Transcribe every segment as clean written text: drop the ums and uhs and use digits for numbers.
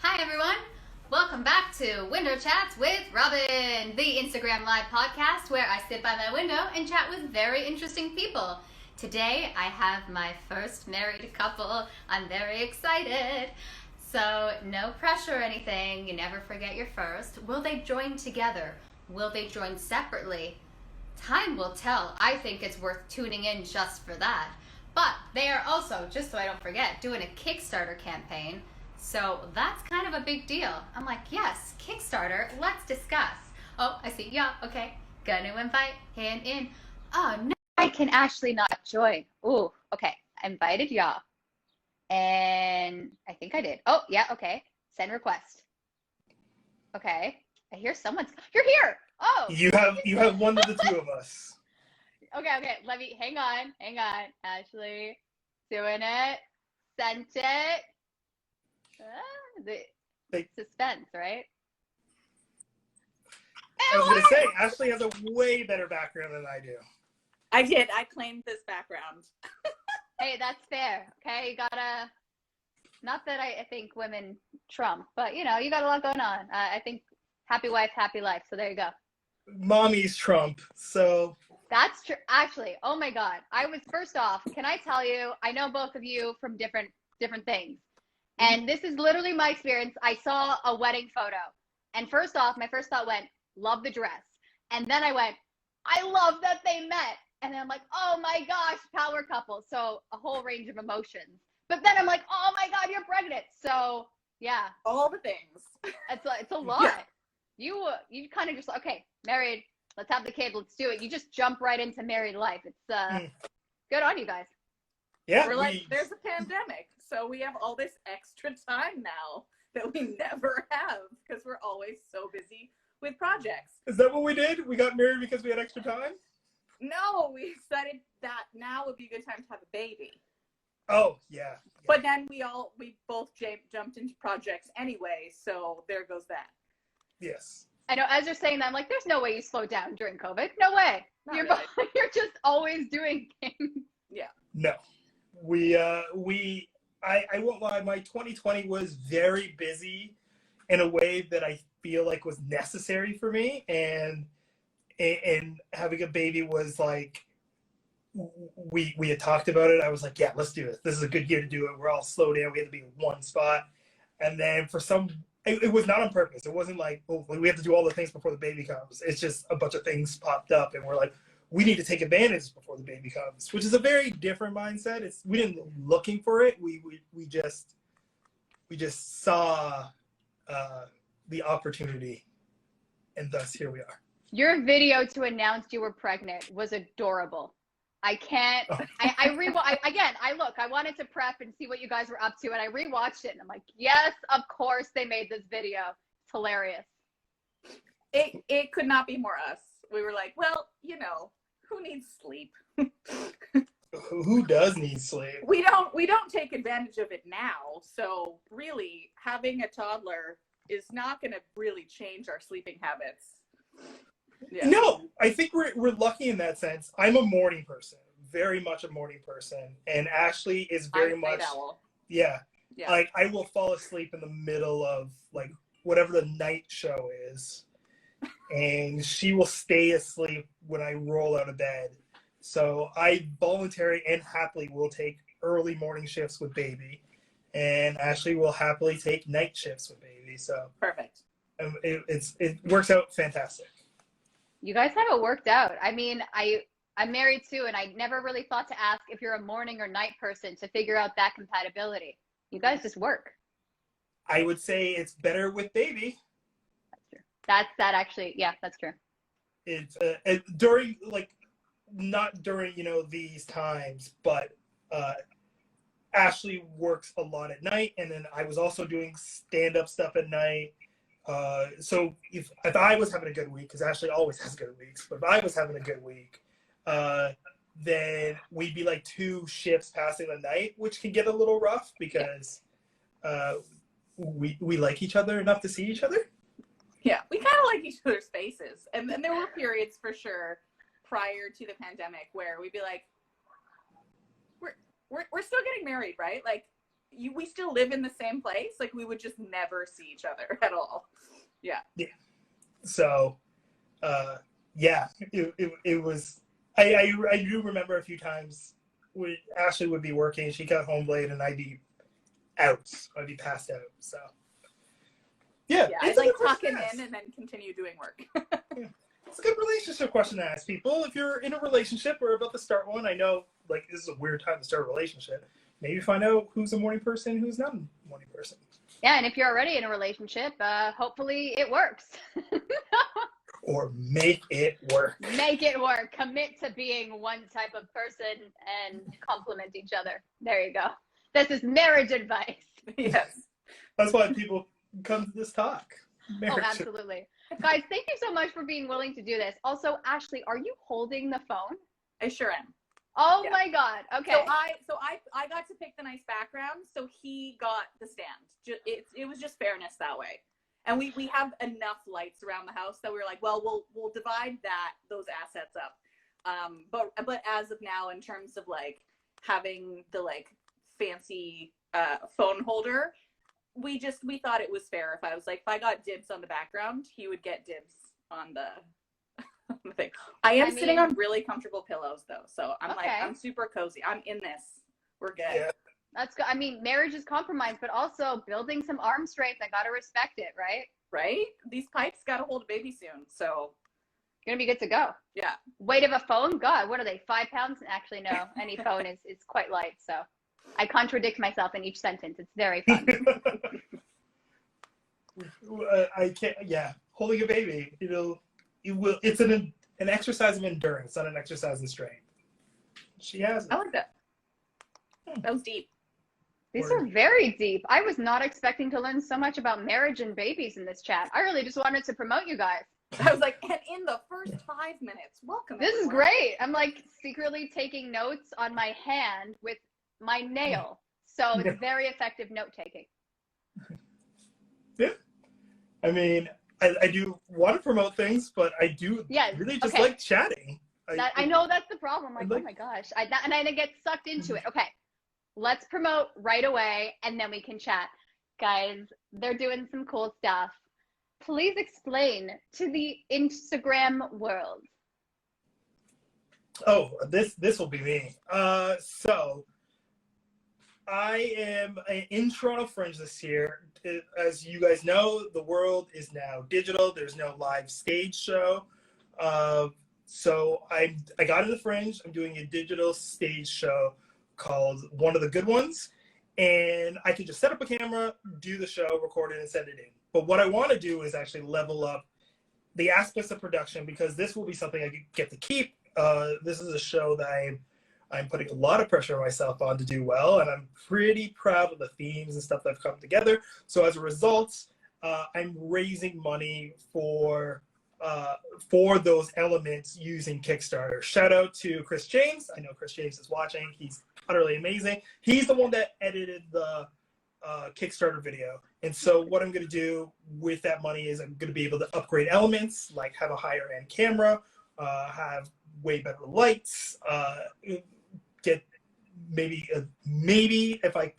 Hi everyone! Welcome back to Window Chats with Robyn, the Instagram Live podcast where I sit by my window and chat with very interesting people. Today I have my first married couple. I'm very excited. So no pressure or anything. You never forget your first. Will they join together? Will they join separately? Time will tell. I think it's worth tuning in just for that. But they are also, just so I don't forget, doing a Kickstarter campaign. So that's kind of a big deal. I'm like, yes, Kickstarter, let's discuss. Oh, I see. Yeah, okay. Gonna invite him in. Oh, no, I can actually not join. Ooh, okay. I invited Yaw. And I think I did. Oh, yeah, okay. Send request. Okay. I hear someone's. You're here. Oh. You have one of the two of us. Okay. Let me, hang on. Ashley, doing it. Sent it. The suspense, right? I was going to say, Ashley has a way better background than I do. I did. I claimed this background. Hey, that's fair. Okay, you gotta. Not that I think women trump, but you know, you got a lot going on. I think happy wife, happy life. So there you go. Mommy's Trump. So that's true. Actually, oh my God, I was first off. Can I tell you? I know both of you from different things. And this is literally my experience. I saw a wedding photo. And first off, my first thought went, love the dress. And then I went, I love that they met. And then I'm like, oh my gosh, power couple. So a whole range of emotions. But then I'm like, oh my God, you're pregnant. So yeah. All the things. It's a lot. Yeah. You kind of just, okay, married, let's have the kid, let's do it. You just jump right into married life. It's good on you guys. Yeah. We're like, there's a pandemic. So we have all this extra time now that we never have because we're always so busy with projects. Is that what we did? We got married because we had extra time? No, we decided that now would be a good time to have a baby. Oh, yeah. But then we both jumped into projects anyway, so there goes that. Yes. I know, as you're saying that, I'm like, there's no way you slow down during COVID. No way. You're just always doing things. Yeah. No. I won't lie, my 2020 was very busy in a way that I feel like was necessary for me, and having a baby was like, we had talked about it. I was like, yeah, let's do this. This is a good year to do it. We're all slowed down. We had to be in one spot. And then it was not on purpose. It wasn't like, oh, we have to do all the things before the baby comes. It's just a bunch of things popped up and we're like, we need to take advantage before the baby comes, which is a very different mindset. We didn't looking for it. We just saw the opportunity, and thus here we are. Your video to announce you were pregnant was adorable. I can't. I wanted to prep and see what you guys were up to, and I rewatched it, and I'm like, yes, of course they made this video. It's hilarious. It could not be more us. We were like, well, you know. Who needs sleep? Who does need sleep? We don't take advantage of it now. So really, having a toddler is not going to really change our sleeping habits. Yeah. No, I think we're lucky in that sense. I'm a morning person, very much a morning person, and Ashley is very much. Yeah. Like I will fall asleep in the middle of like whatever the night show is. And she will stay asleep when I roll out of bed. So I voluntarily and happily will take early morning shifts with baby. And Ashley will happily take night shifts with baby. So perfect. It works out fantastic. You guys have it worked out. I mean, I'm married too, and I never really thought to ask if you're a morning or night person to figure out that compatibility. You guys just work. I would say it's better with baby. That's true. It's during not during these times, but Ashley works a lot at night, and then I was also doing stand-up stuff at night. So if I was having a good week, because Ashley always has good weeks, but if I was having a good week, then we'd be like 2 shifts passing the night, which can get a little rough because we like each other enough to see each other. Yeah, we kind of like each other's faces. And there were periods for sure prior to the pandemic where we'd be like, we're still getting married, right? Like, we still live in the same place. Like, we would just never see each other at all. Yeah. So, it was, I do remember a few times when Ashley would be working, she got home late, and I'd be out. I'd be passed out. So, yeah. I'd like tuck him in and then continue doing work. It's a good relationship question to ask people. If you're in a relationship or about to start one, I know, like, this is a weird time to start a relationship. Maybe find out who's a morning person, who's not a morning person. Yeah, and if you're already in a relationship, hopefully it works. Or make it work. Make it work. Commit to being one type of person and complement each other. There you go. This is marriage advice. Yes. That's why people come to this talk. Marriage. Oh, absolutely. Guys, thank you so much for being willing to do this. Also, Ashley, are you holding the phone? I sure am. Oh yeah. My God. Okay. So I got to pick the nice background, so he got the stand. It was just fairness that way. And we have enough lights around the house that we were like, well, we'll divide those assets up. But as of now, in terms of like having the like fancy phone holder, we thought it was fair if I got dibs on the background, he would get dibs on the thing. I am sitting on really comfortable pillows though, so I'm super cozy. I'm in this. We're good. Yeah. That's good. I mean, marriage is compromised, but also building some arm strength. I gotta respect it, right? Right? These pipes gotta hold a baby soon, so you're gonna be good to go. Yeah. Weight of a phone? God, what are they? 5 pounds? Actually, no. Any phone is quite light. So I contradict myself in each sentence. It's very fun. I can't. Yeah, holding a baby. It's an exercise of endurance, not an exercise of strength. She has it. I like that. That was deep. These are very deep. I was not expecting to learn so much about marriage and babies in this chat. I really just wanted to promote you guys. I was like, and in the first 5 minutes, welcome. This is great. I'm like secretly taking notes on my hand with my nail. So it's very effective note taking. Yeah. I mean, I do want to promote things, but I do really just like chatting. I know that's the problem. Like, oh my gosh. And I get sucked into it. Okay. Let's promote right away, and then we can chat. Guys, they're doing some cool stuff. Please explain to the Instagram world. Oh, this will be me. So I am in Toronto Fringe this year. As you guys know, the world is now digital. There's no live stage show. So I got into Fringe. I'm doing a digital stage show called One of the Good Ones. And I can just set up a camera, do the show, record it, and send it in. But what I want to do is actually level up the aspects of production, because this will be something I get to keep. This is a show that I'm putting a lot of pressure on myself on to do well, and I'm pretty proud of the themes and stuff that have come together. So as a result, I'm raising money for those elements using Kickstarter. Shout out to Chris James. I know Chris James is watching. He's utterly amazing. He's the one that edited the Kickstarter video. And so what I'm going to do with that money is I'm going to be able to upgrade elements, like have a higher end camera, have way better lights, get maybe if I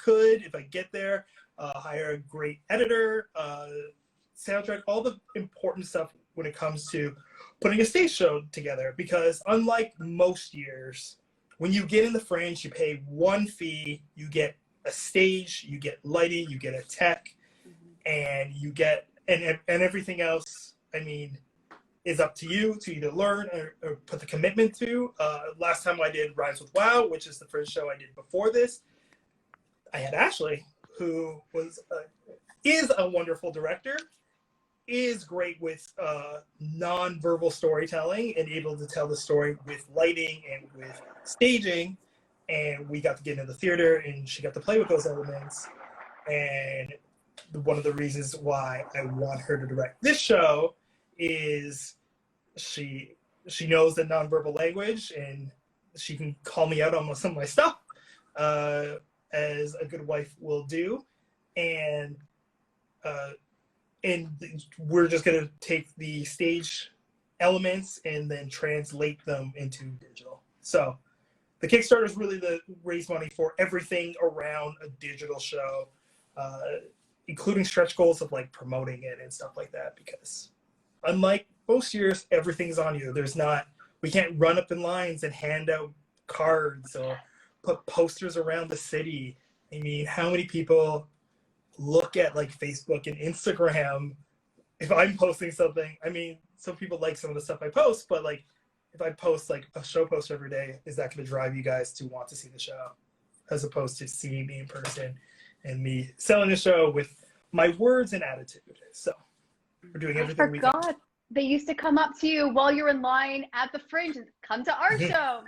get there, hire a great editor, soundtrack, all the important stuff when it comes to putting a stage show together. Because unlike most years, when you get in the Fringe, you pay one fee, you get a stage, you get lighting, you get a tech, and you get and everything else, I mean, is up to you to either learn or put the commitment to. Last time I did Rise with Wow, which is the first show I did before this, I had Ashley, who is a wonderful director, is great with non-verbal storytelling and able to tell the story with lighting and with staging. And we got to get into the theater, and she got to play with those elements. And one of the reasons why I want her to direct this show is she knows the nonverbal language, and she can call me out on some of my stuff, as a good wife will do. And we're just going to take the stage elements and then translate them into digital. So the Kickstarter is really the raise money for everything around a digital show, including stretch goals of like promoting it and stuff like that. Because unlike most years, everything's on you. We can't run up in lines and hand out cards or put posters around the city. I mean, how many people look at like Facebook and Instagram if I'm posting something? I mean, some people like some of the stuff I post, but like if I post like a show poster every day, is that going to drive you guys to want to see the show as opposed to seeing me in person and me selling the show with my words and attitude? So we're doing everything we can. I forgot. They used to come up to you while you're in line at the Fringe and come to our show.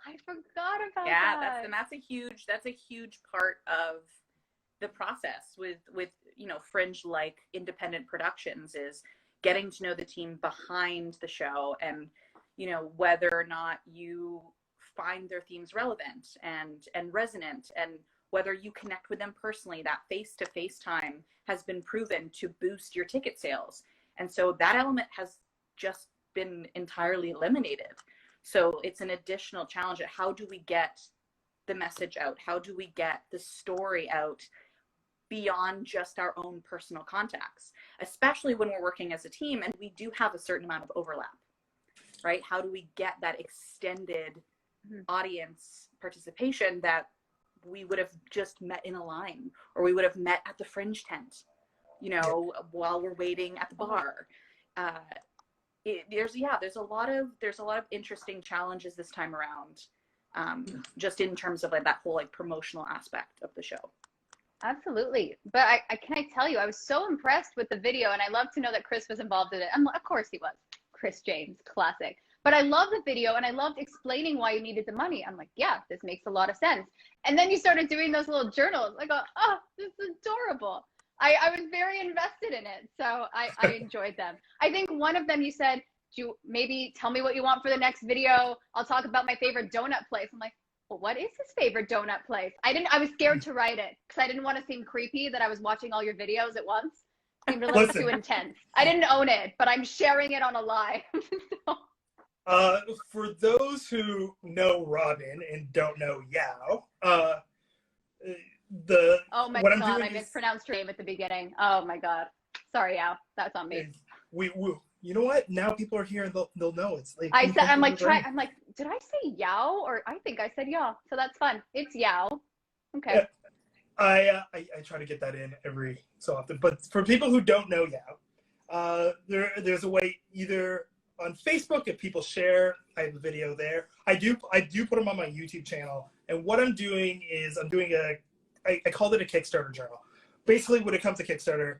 I forgot about that. Yeah, that's a huge part of the process with Fringe like independent productions, is getting to know the team behind the show, and whether or not you find their themes relevant and resonant, and whether you connect with them personally. That face-to-face time has been proven to boost your ticket sales, and so that element has just been entirely eliminated. So it's an additional challenge at how do we get the message out? How do we get the story out beyond just our own personal contacts, especially when we're working as a team and we do have a certain amount of overlap, right? How do we get that extended audience participation that we would have just met in a line, or we would have met at the Fringe tent, while we're waiting at the bar? There's a lot of interesting challenges this time around, just in terms of like that whole like promotional aspect of the show. Absolutely. But can I tell you, I was so impressed with the video, and I love to know that Chris was involved in it. Of course he was. Chris James, classic. But I love the video, and I loved explaining why you needed the money. I'm like, yeah, this makes a lot of sense. And then you started doing those little journals. I go, oh, this is adorable. I was very invested in it, so I enjoyed them. I think one of them you said, maybe tell me what you want for the next video. I'll talk about my favorite donut place. I'm like, well, what is his favorite donut place? I was scared to write it because I didn't want to seem creepy that I was watching all your videos at once. It seemed a little too intense. I didn't own it, but I'm sharing it on a live. For those who know Robyn and don't know Yaw, oh my God, I mispronounced your name at the beginning. Oh my God, sorry, Yaw, that's on me. We you know what? Now people are here and they'll know. It's like I'm like, did I say Yaw, or I think I said Yaw, so that's fun. It's Yaw. Okay. Yeah, I try to get that in every so often. But for people who don't know Yaw, there's a way either on Facebook, if people share, I have a video there. I do put them on my YouTube channel, and what I'm doing is I called it a Kickstarter journal. Basically, when it comes to Kickstarter,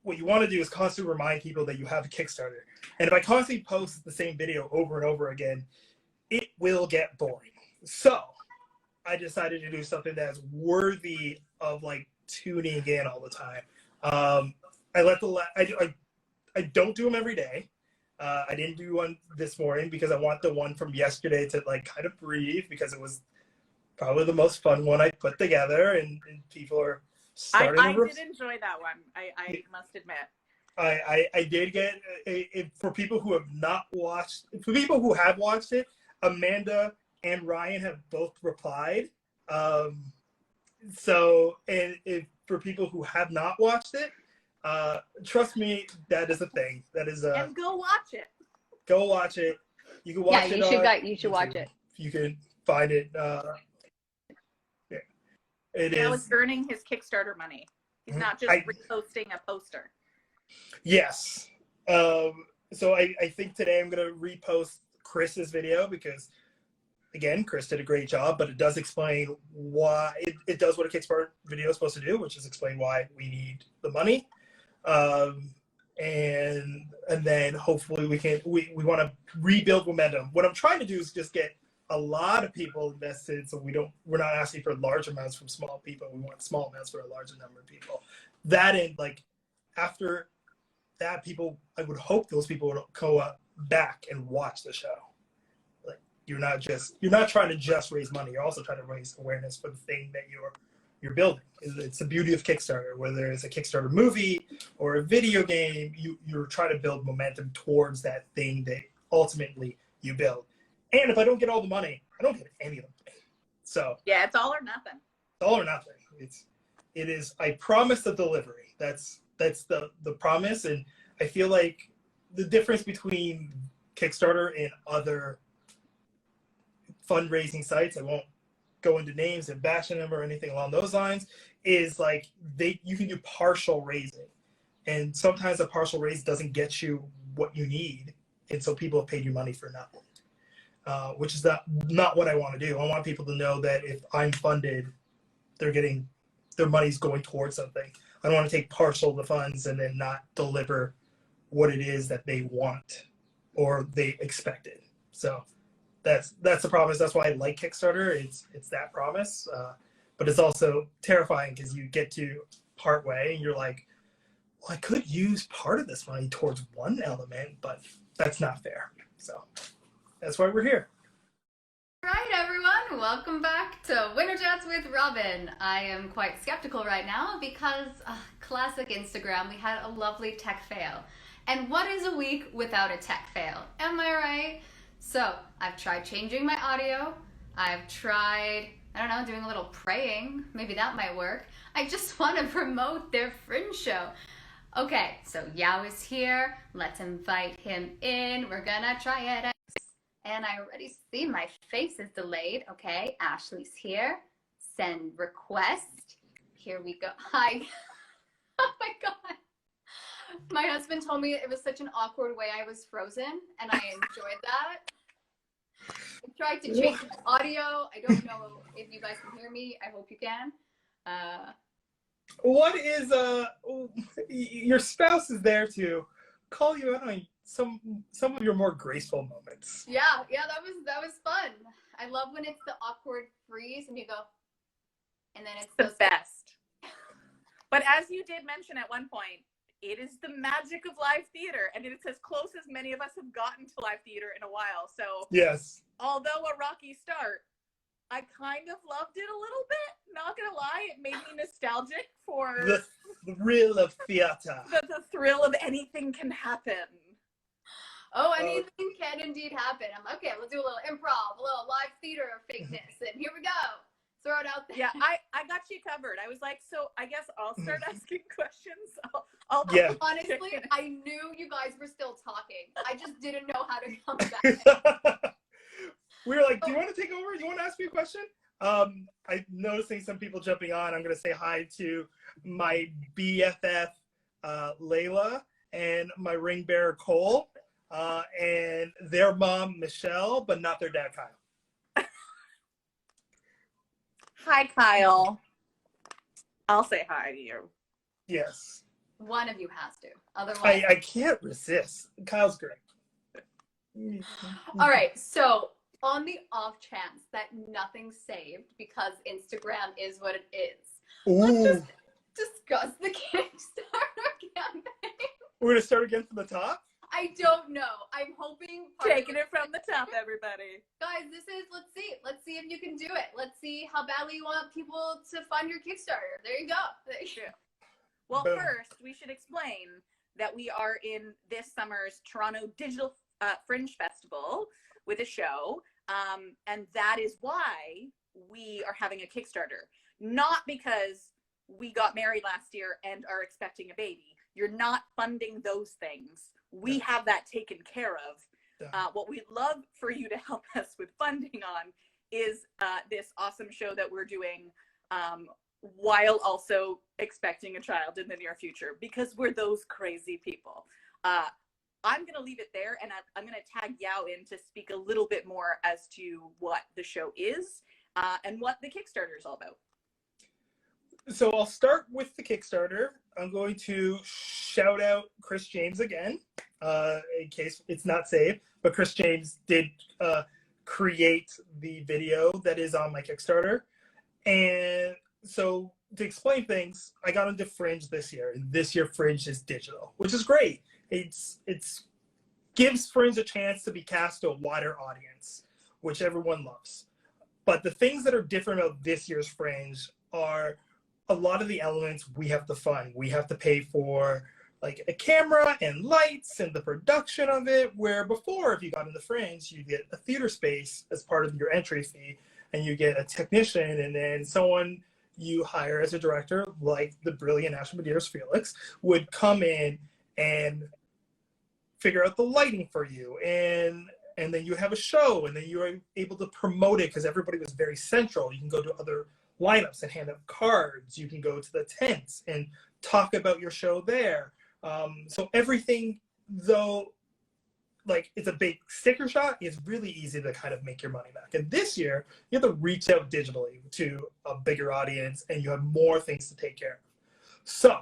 what you want to do is constantly remind people that you have a Kickstarter. And if I constantly post the same video over and over again, it will get boring. So I decided to do something that's worthy of like tuning in all the time. I don't do them every day. I didn't do one this morning because I want the one from yesterday to like kind of breathe, because it was probably the most fun one I put together, and people are starting. I did enjoy that one. I must admit. I did get for people who have not watched. For people who have watched it, Amanda and Ryan have both replied. So, and for people who have not watched it, trust me, that is a thing. That is a. And go watch it. Go watch it. You can watch it. You should watch it. You can find it. It is. He's earning his Kickstarter money. He's not just reposting a poster. Yes. So I think today I'm going to repost Chris's video because, again, Chris did a great job, but it does explain why it does what a Kickstarter video is supposed to do, which is explain why we need the money. And then hopefully we want to rebuild momentum. What I'm trying to do is just get a lot of people invested, so we're not asking for large amounts from small people. We want small amounts for a larger number of people. That, and like after that, people, I would hope those people would go back and watch the show. Like you're not trying to just raise money. You're also trying to raise awareness for the thing that you're building. It's the beauty of Kickstarter. Whether it's a Kickstarter movie or a video game, you're trying to build momentum towards that thing that ultimately you build. And if I don't get all the money, I don't get any of them. So yeah, it's all or nothing. All or nothing. It is. I promise the delivery. That's the promise, and I feel like the difference between Kickstarter and other fundraising sites, I won't go into names and bashing them or anything along those lines, is like you can do partial raising, and sometimes a partial raise doesn't get you what you need, and so people have paid you money for nothing, which is not what I want to do. I want people to know that if I'm funded, they're getting their money's going towards something. I don't want to take partial of the funds and then not deliver what it is that they want or they expected. So that's the promise. That's why I like Kickstarter. It's that promise, but it's also terrifying because you get to part way and you're like, well, I could use part of this money towards one element, but that's not fair. So that's why we're here. All right, everyone, welcome back to Winter Chats with Robyn. I am quite skeptical right now because classic Instagram, we had a lovely tech fail. And what is a week without a tech fail? Am I right? So I've tried changing my audio. I've tried, I don't know, doing a little praying. Maybe that might work. I just want to promote their Fringe show. Okay, so Yaw is here. Let's invite him in. We're gonna try it out. And I already see my face is delayed. Okay, Ashley's here. Send request. Here we go. Hi. Oh my God. My husband told me it was such an awkward way I was frozen, and I enjoyed that. I tried to change the audio. I don't know if you guys can hear me. I hope you can. What is your spouse is there to call you out on some of your more graceful moments. Yeah, that was fun. I love when it's the awkward freeze and you go, and then it's the best. But as you did mention at one point, it is the magic of live theater, and it's as close as many of us have gotten to live theater in a while. So yes, although a rocky start, I kind of loved it a little bit. Not gonna lie, it made me nostalgic for the thrill of theater. The thrill of anything can happen. Oh, anything can indeed happen. I'm like, okay, let's do a little improv, a little live theater fakeness, and here we go. Throw it out there. Yeah, I got you covered. I was like, so I guess I'll start asking questions. Honestly, I knew you guys were still talking. I just didn't know how to come back. We were like, do you want to take over? Do you want to ask me a question? I'm noticing some people jumping on. I'm going to say hi to my BFF, Layla, and my ring bearer, Cole, and their mom, Michelle, but not their dad, Kyle. Hi, Kyle. I'll say hi to you. Yes. One of you has to. Otherwise, I can't resist. Kyle's great. All right, so on the off chance that nothing's saved because Instagram is what it is, let's just discuss the Kickstarter campaign. We're going to start again from the top? I don't know. I'm hoping. Taking it from the top, everybody. Guys, let's see. Let's see if you can do it. Let's see how badly you want people to fund your Kickstarter. There you go. Well, Boom. First, we should explain that we are in this summer's Toronto Digital Fringe Festival with a show. And that is why we are having a Kickstarter. Not because we got married last year and are expecting a baby. You're not funding those things. We have that taken care of. What we'd love for you to help us with funding on is this awesome show that we're doing while also expecting a child in the near future, because we're those crazy people. I'm going to leave it there, and I'm going to tag Yaw in to speak a little bit more as to what the show is and what the Kickstarter is all about. So I'll start with the Kickstarter. I'm going to shout out Chris James again, in case it's not saved, but Chris James did create the video that is on my Kickstarter. And so to explain things, I got into Fringe this year, and this year Fringe is digital, which is great. It's gives Fringe a chance to be cast to a wider audience, which everyone loves. But the things that are different about this year's Fringe are a lot of the elements we have to fund. We have to pay for like a camera and lights and the production of it, where before, if you got in the Fringe, you get a theater space as part of your entry fee, and you get a technician, and then someone you hire as a director, like the brilliant Medeiros-Felix, would come in and figure out the lighting for you, and then you have a show, and then you are able to promote it because everybody was very central. You can go to other lineups and hand out cards. You can go to the tents and talk about your show there. So everything, though, like it's a big sticker shot, is really easy to kind of make your money back. And this year, you have to reach out digitally to a bigger audience, and you have more things to take care of. So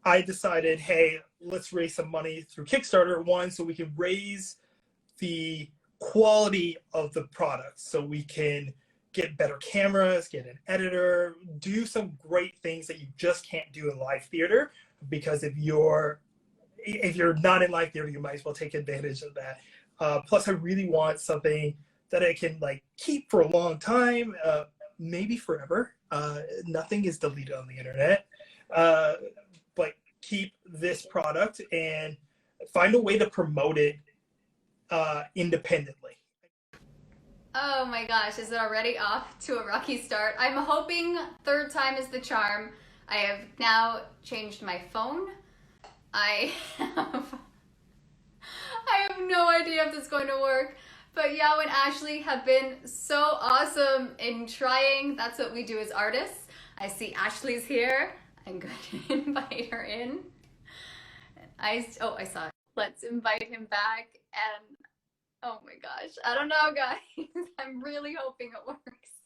I decided, hey, let's raise some money through Kickstarter, one, so we can raise the quality of the product, so we can get better cameras, get an editor, do some great things that you just can't do in live theater, because if you're not in live theater, you might as well take advantage of that. Plus, I really want something that I can like keep for a long time, maybe forever. Nothing is deleted on the internet, but keep this product and find a way to promote it independently. Oh my gosh, is it already off to a rocky start? I'm hoping third time is the charm. I have now changed my phone. I have no idea if this is going to work, but Yaw and Ashley have been so awesome in trying. That's what we do as artists. I see Ashley's here. I'm going to invite her in. I saw it. Let's invite him back, and oh my gosh, I don't know, guys. I'm really hoping it works.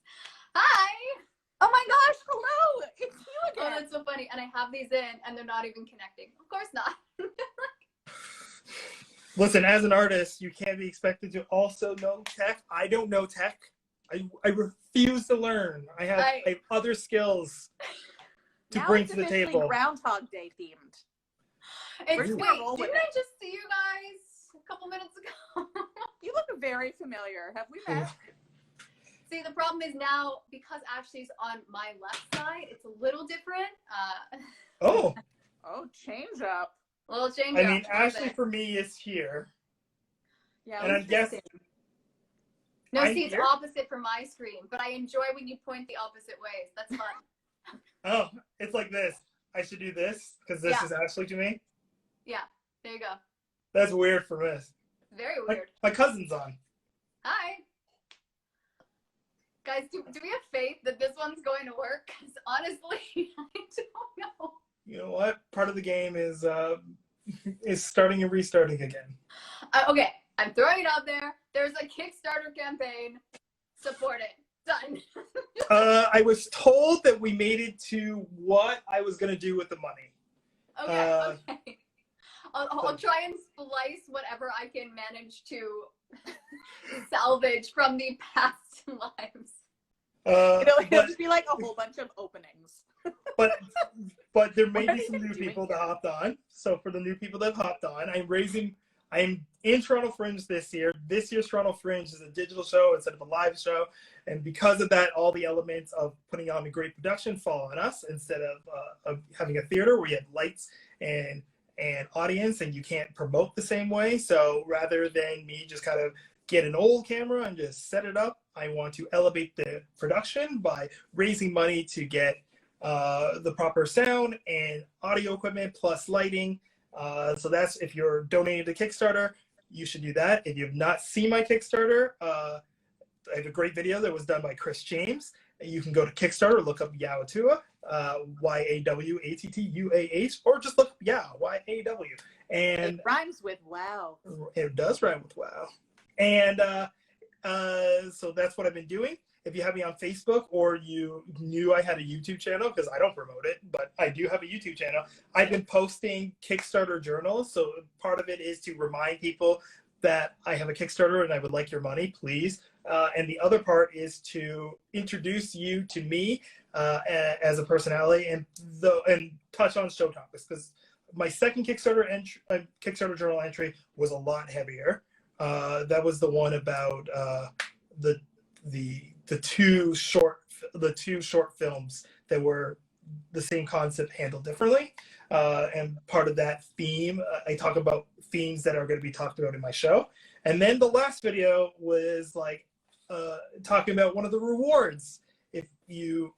Hi! Oh my gosh, hello! It's you again. Oh, that's so funny. And I have these in, and they're not even connecting. Of course not. Listen, as an artist, you can't be expected to also know tech. I don't know tech. I refuse to learn. I have other skills to bring to the table. Groundhog Day themed. Wait, didn't I just see you guys a couple minutes ago? You look very familiar. Have we met? See, the problem is now, because Ashley's on my left side, it's a little different. Oh, change up. A little change up. I mean, Ashley for me is here. Yeah, and I'm guessing. No, see, it's opposite from my screen, but I enjoy when you point the opposite ways. That's fun. Oh, it's like this. I should do this because this is Ashley to me. Yeah, there you go. That's weird for us. Very weird. My cousin's on. Hi. Guys, do we have faith that this one's going to work? Because honestly, I don't know. You know what? Part of the game is starting and restarting again. Okay, I'm throwing it out there. There's a Kickstarter campaign. Support it. Done. I was told that we made it to what I was going to do with the money. Okay. I'll try and splice whatever I can manage to salvage from the past lives. It'll just be like a whole bunch of openings. but there may be some new people that hopped on. So for the new people that hopped on, I'm in Toronto Fringe this year. This year's Toronto Fringe is a digital show instead of a live show. And because of that, all the elements of putting on a great production fall on us instead of having a theater where you have lights and audience and you can't promote the same way. So rather than me just kind of get an old camera and just set it up, I want to elevate the production by raising money to get the proper sound and audio equipment plus lighting. So that's, if you're donating to Kickstarter, you should do that. If you have not seen my Kickstarter, I have a great video that was done by Chris James. You can go to Kickstarter, look up Yaw Attuah, YAWATTUAH, or just look up Yaw, YAW. And it rhymes with wow. It does rhyme with wow. And so that's what I've been doing. If you have me on Facebook or you knew I had a YouTube channel, because I don't promote it, but I do have a YouTube channel, I've been posting Kickstarter journals. So part of it is to remind people that I have a Kickstarter and I would like your money, please. And the other part is to introduce you to me as a personality and touch on show topics. Because my second Kickstarter journal entry was a lot heavier. That was the one about the two short films that were the same concept handled differently. And part of that theme, I talk about themes that are going to be talked about in my show. And then the last video was like talking about one of the rewards. If you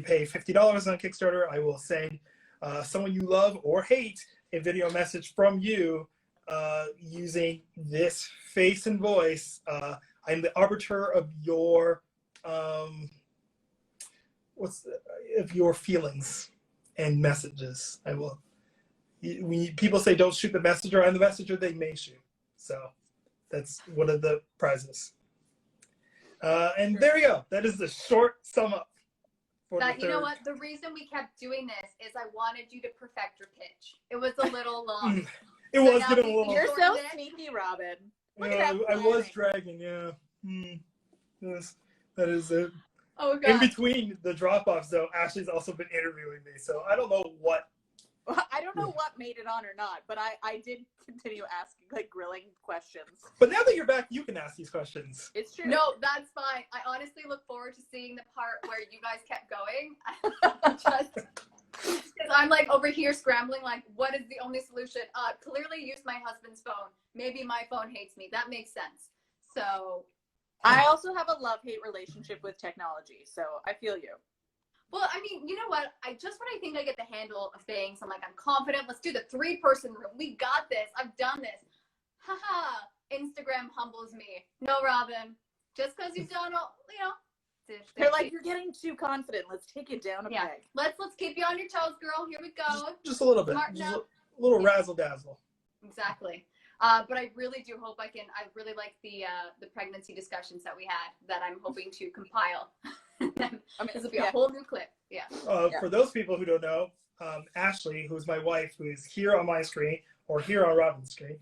pay $50 on Kickstarter, I will send someone you love or hate a video message from you using this face and voice. I'm the arbiter of your of your feelings and messages. I will. When people say don't shoot the messenger, I'm the messenger they may shoot. So that's one of the prizes. And there you go. That is the short sum up. That, you know what? The reason we kept doing this is I wanted you to perfect your pitch. It was a little long. It was getting a little. You're so sneaky, Robyn. Look at that I was dragging. Yeah. Yes, that is it. Oh God. In between the drop-offs, though, Ashley's also been interviewing me, so I don't know what. I don't know what made it on or not, but I did continue asking, like, grilling questions. But now that you're back, you can ask these questions. It's true. No, that's fine. I honestly look forward to seeing the part where you guys kept going. Just because I'm like over here scrambling, like, what is the only solution? Clearly use my husband's phone. Maybe my phone hates me. That makes sense. So. I also have a love-hate relationship with technology, so I feel you. Well, I mean, you know what? Just when I think I get the handle of things, I'm like, I'm confident. Let's do the 3-person room. We got this. I've done this. Haha. Instagram humbles me. No, Robyn. Just because you've done all, you know. They're like, you're getting too confident. Let's take it down a peg. Let's keep you on your toes, girl. Here we go. Just a little bit. Just a little razzle dazzle. Exactly. But I really do hope I really like the pregnancy discussions that we had that I'm hoping to compile. This will be a whole new clip. Yeah. For those people who don't know, Ashley, who's my wife, who is here on my screen or here on Robyn's screen,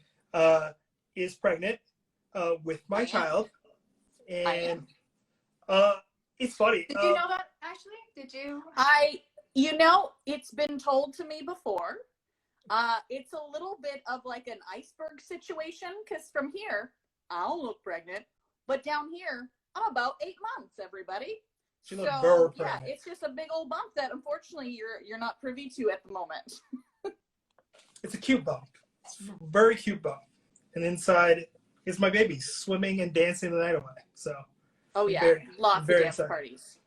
is pregnant with my child. And it's funny. Did you know that, Ashley? Did you? It's been told to me before. It's a little bit of like an iceberg situation, because from here, I'll look pregnant, but down here, I'm about 8 months, everybody. She looked very pregnant. Yeah, it's just a big old bump that unfortunately you're not privy to at the moment. It's a cute bump. It's a very cute bump. And inside is my baby swimming and dancing the night away. So. Oh yeah, lots of dance parties,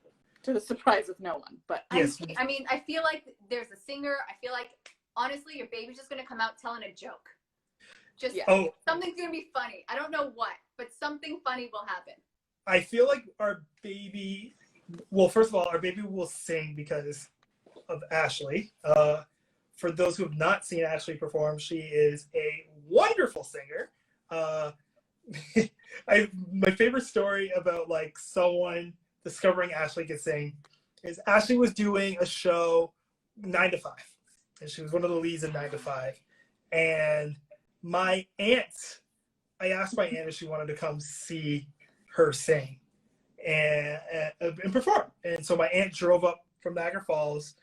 to the surprise of no one. But yes. I mean, I feel like there's a singer. I feel like. Honestly, your baby's just going to come out telling a joke. Something's going to be funny. I don't know what, but something funny will happen. I feel like our baby, well, first of all, our baby will sing because of Ashley. For those who have not seen Ashley perform, she is a wonderful singer. My favorite story about like someone discovering Ashley could sing is Ashley was doing a show 9 to 5. And she was one of the leads in 9 to 5. And my aunt, I asked my aunt if she wanted to come see her sing and perform. And so my aunt drove up from Niagara Falls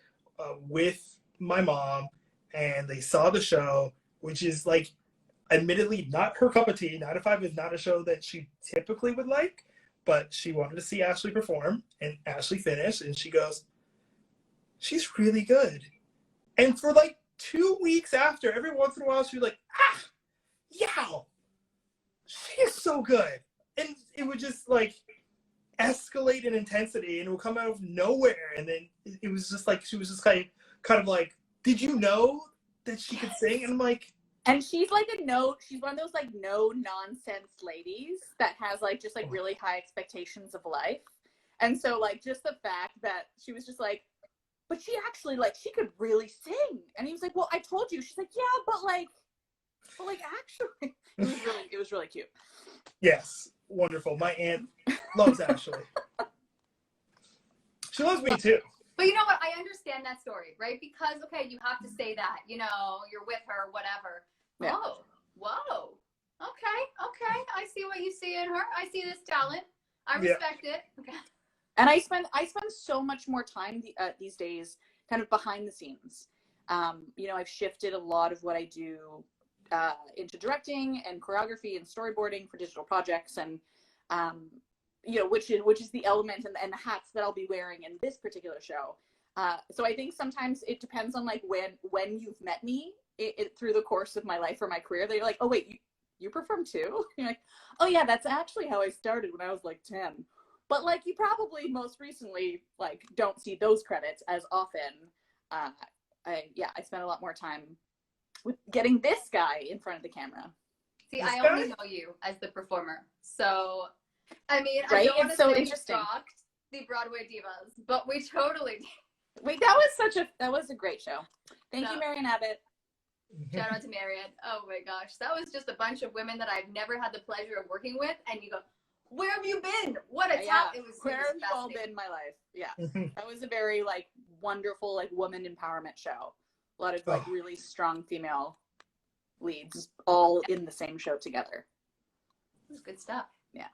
with my mom, and they saw the show, which is like, admittedly, not her cup of tea. 9 to 5 is not a show that she typically would like, but she wanted to see Ashley perform, and Ashley finished, and she goes, she's really good. And for like 2 weeks after, every once in a while, she was like, Yaw, she is so good. And it would just like escalate in intensity, and it would come out of nowhere. And then it was just like, she was just kind of like, did you know that she could sing? And I'm like. And she's like she's one of those like no nonsense ladies that has like just like really high expectations of life. And so like just the fact that she was just like, but she actually, like, she could really sing. And he was like, well, I told you. She's like, yeah, but actually. It was really cute. Yes. Wonderful. My aunt loves Ashley. She loves me too. But you know what? I understand that story, right? Because, okay, you have to say that, you know, you're with her, whatever. Yeah. Whoa. Okay. I see what you see in her. I see this talent. I respect it. Okay. And I spend so much more time these days kind of behind the scenes. I've shifted a lot of what I do into directing and choreography and storyboarding for digital projects, and which is the element and the hats that I'll be wearing in this particular show. So I think sometimes it depends on like when you've met me through the course of my life or my career, they're like, oh wait, you perform too? You're like, oh yeah, that's actually how I started when I was like 10. But like you probably most recently like don't see those credits as often. I spent a lot more time with getting this guy in front of the camera. See, I only know you as the performer, so I mean, right? I don't want It's to so say interesting. we rocked the Broadway Divas, but we totally did. Wait, that was a great show. Thank you, Marian Abbott. Shout out to Marian. Oh my gosh, that was just a bunch of women that I've never had the pleasure of working with, and you go, where have you been? What a talent! It was where have you all been in my life? Yeah, that was a very like wonderful like woman empowerment show. A lot of like really strong female leads all in the same show together. It was good stuff. Yeah,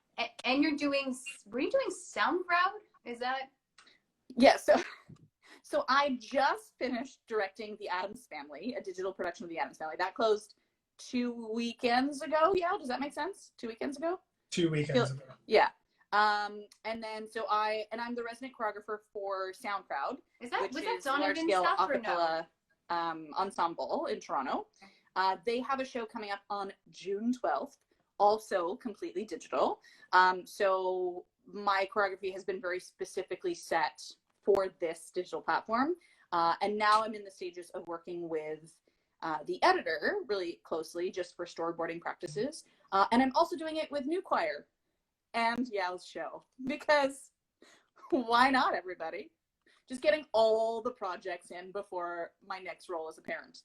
and were you doing Soundcrowd? Is that? Yeah. So I just finished directing The Addams Family, a digital production of The Addams Family. That closed 2 weekends ago. Yeah, does that make sense? 2 weekends ago? 2 weekends ago. Yeah. And then I'm the resident choreographer for Soundcrowd, was that large-scale acapella ensemble in Toronto. They have a show coming up on June 12th, also completely digital. So my choreography has been very specifically set for this digital platform. And now I'm in the stages of working with the editor really closely just for storyboarding practices. And I'm also doing it with New Choir and Yaw's show, because why not, everybody? Just getting all the projects in before my next role as a parent.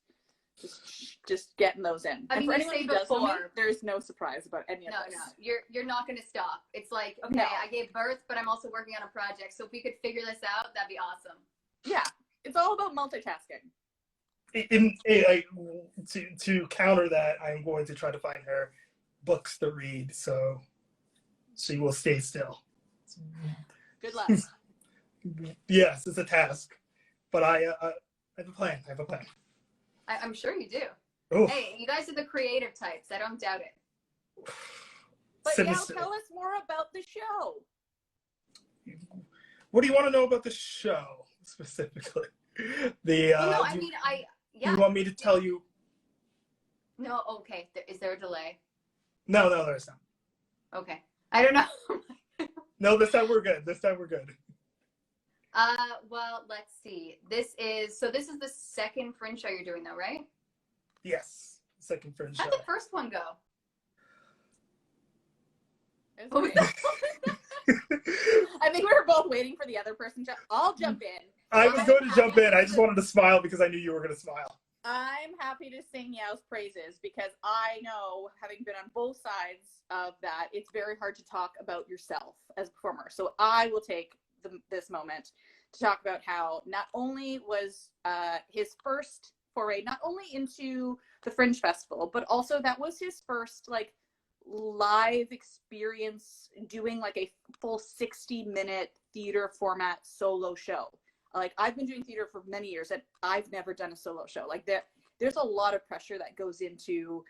Just getting those in. I mean, and for you anyone say who doesn't know me, before, there's no surprise about any of this. No, you're not going to stop. It's like, okay, I gave birth, but I'm also working on a project. So if we could figure this out, that'd be awesome. Yeah, it's all about multitasking. To counter that, I'm going to try to find her books to read, so she will stay still. Good luck. Yes, it's a task, but I have a plan. I'm sure you do. Oof. Hey, you guys are the creative types. I don't doubt it. But now tell us more about the show. What do you want to know about the show specifically? You want me to tell you? No, okay. Is there a delay? No, there's not. Okay. I don't know. No, this time we're good. Well, let's see. This is the second Fringe show you're doing, though, right? Yes, second Fringe show. How'd the first one go? I think we were both waiting for the other person to. I'll jump in. I was going to jump in. I just wanted to smile because I knew you were going to smile. I'm happy to sing Yaw's praises because I know, having been on both sides of that, it's very hard to talk about yourself as a performer. So I will take this moment to talk about how not only was his first foray not only into the Fringe Festival, but also that was his first like live experience doing like a full 60-minute theater format solo show. Like, I've been doing theater for many years and I've never done a solo show. Like, there's a lot of pressure that goes into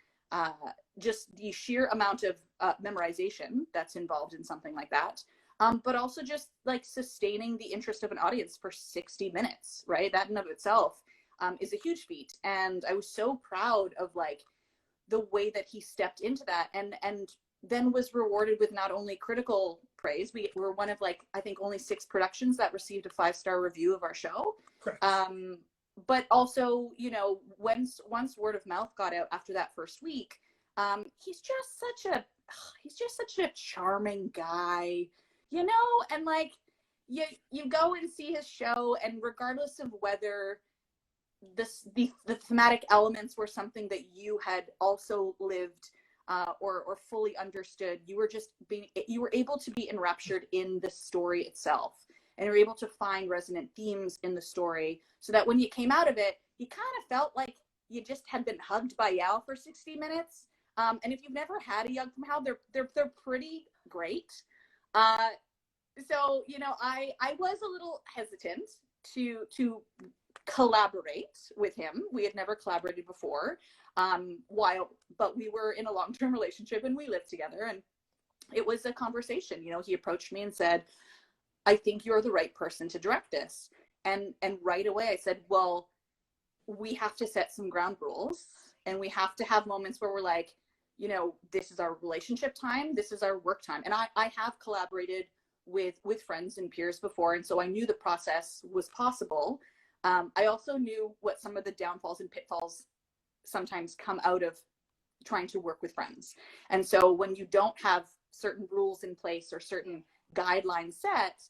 just the sheer amount of memorization that's involved in something like that. But also just like sustaining the interest of an audience for 60 minutes, right? That in of itself is a huge feat. And I was so proud of like the way that he stepped into that and then was rewarded with not only critical praise. We were one of like, I think only 6 productions that received a 5-star review of our show. Correct. But also, you know, once word of mouth got out after that first week, he's just such a charming guy, you know, and like you go and see his show, and regardless of whether the thematic elements were something that you had also lived or fully understood, you were able to be enraptured in the story itself, and you were able to find resonant themes in the story, so that when you came out of it, you kind of felt like you just had been hugged by Yaw for 60 minutes. And if you've never had a hug from Yaw, they're pretty great. So, you know, I was a little hesitant to collaborate with him. We had never collaborated before, but we were in a long-term relationship and we lived together, and it was a conversation. You know, he approached me and said, I think you're the right person to direct this. And right away I said, well, we have to set some ground rules, and we have to have moments where we're like, you know, this is our relationship time, this is our work time. And I have collaborated with friends and peers before, and so I knew the process was possible. I also knew what some of the downfalls and pitfalls sometimes come out of trying to work with friends. And so when you don't have certain rules in place or certain guidelines set,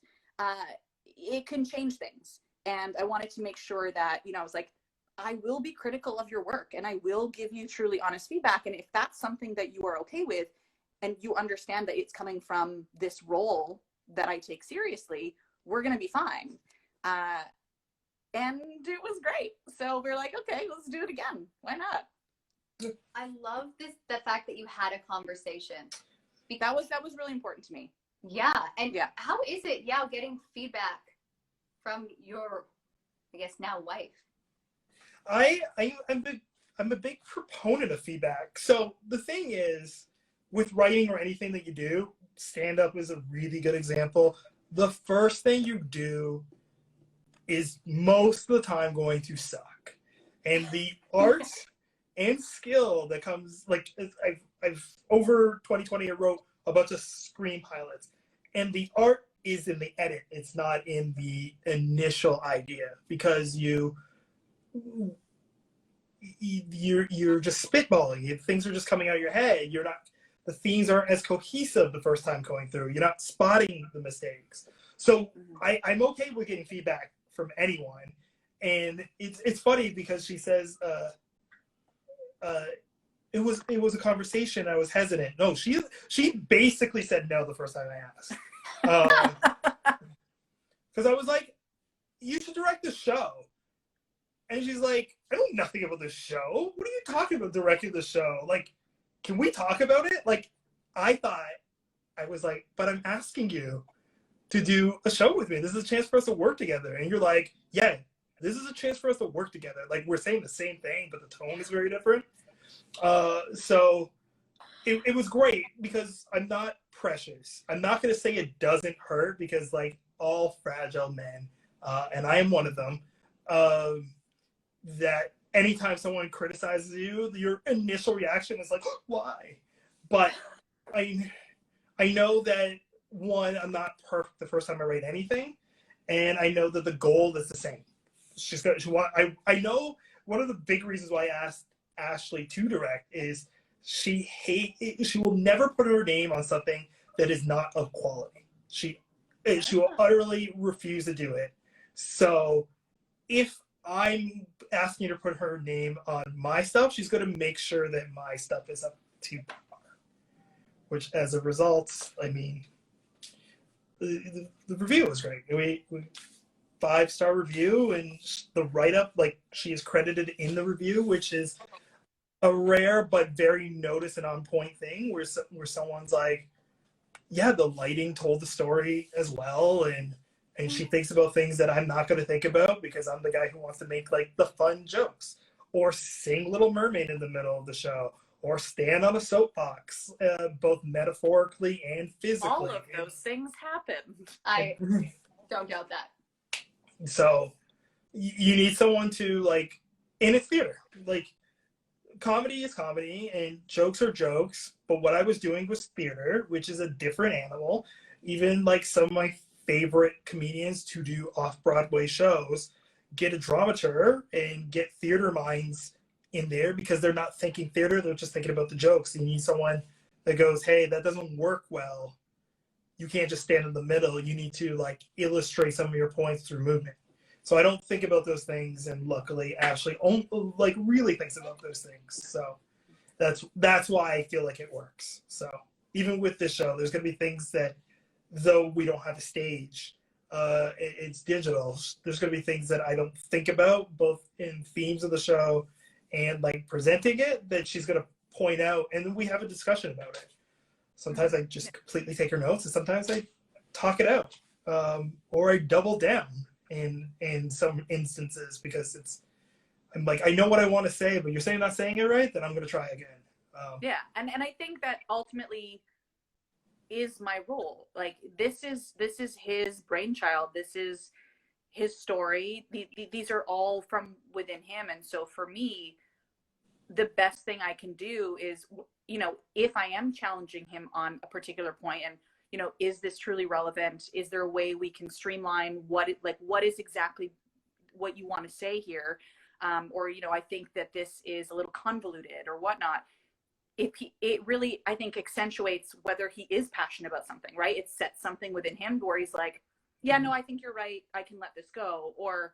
it can change things. And I wanted to make sure that, you know, I was like, I will be critical of your work and I will give you truly honest feedback. And if that's something that you are okay with, and you understand that it's coming from this role that I take seriously, we're going to be fine. And it was great. So we're like, okay, let's do it again. Why not? I love the fact that you had a conversation. That was really important to me. Yeah. And yeah. How is it, getting feedback from your, I guess now wife? I'm a big proponent of feedback. So the thing is, with writing or anything that you do, stand-up is a really good example. The first thing you do is most of the time going to suck. And the art and skill that comes, like, I've over 2020, I wrote a bunch of screen pilots. And the art is in the edit. It's not in the initial idea, because you're just spitballing. Things are just coming out of your head. The themes aren't as cohesive the first time going through. You're not spotting the mistakes. So I'm okay with getting feedback from anyone. And it's funny because she says it was a conversation. I was hesitant. No, she basically said no the first time I asked. Because I was like, you should direct the show. And she's like, I know nothing about this show. What are you talking about directing the show? Like, can we talk about it? Like, I was like, but I'm asking you to do a show with me. This is a chance for us to work together. And you're like, yeah, this is a chance for us to work together. Like, we're saying the same thing, but the tone is very different. So it was great because I'm not precious. I'm not going to say it doesn't hurt, because, like, all fragile men, and I am one of them, that anytime someone criticizes you, your initial reaction is like, why? But I know that, one, I'm not perfect the first time I write anything, and I know that the goal is the same. I know one of the big reasons why I asked Ashley to direct is she will never put her name on something that is not of quality. She will utterly refuse to do it. So if I'm asking her to put her name on my stuff, she's going to make sure that my stuff is up to par. Which, as a result, I mean, the review was great. We 5-star review, and the write-up, like, she is credited in the review, which is a rare but very notice and on-point thing, where someone's like, yeah, the lighting told the story as well, and she thinks about things that I'm not going to think about because I'm the guy who wants to make, like, the fun jokes, or sing Little Mermaid in the middle of the show, or stand on a soapbox, both metaphorically and physically. All of those things happen. I don't doubt that. So you need someone to, like, and it's theater. Like, comedy is comedy and jokes are jokes, but what I was doing was theater, which is a different animal. Even, like, some of my favorite comedians to do off-Broadway shows get a dramaturg and get theater minds in there, because they're not thinking theater, they're just thinking about the jokes. You need someone that goes, hey, that doesn't work well. You can't just stand in the middle. You need to, like, illustrate some of your points through movement. So I don't think about those things, and luckily Ashley really thinks about those things. So that's why I feel like it works. So even with this show, there's going to be things that, though we don't have a stage, it's digital, there's going to be things that I don't think about, both in themes of the show and, like, presenting it, that she's going to point out, and then we have a discussion about it. Sometimes I just completely take her notes, and sometimes I talk it out, or I double down in some instances, because I'm like, I know what I want to say, but you're saying not saying it right, then I'm going to try again. Yeah, and I think that ultimately is my role. Like, this is his brainchild. This is his story. These are all from within him. And so for me, the best thing I can do is, you know, if I am challenging him on a particular point and, you know, is this truly relevant? Is there a way we can streamline what is exactly what you want to say here? Or, you know, I think that this is a little convoluted or whatnot. It really, I think, accentuates whether he is passionate about something, right? It sets something within him where he's like, yeah, no, I think you're right. I can let this go. Or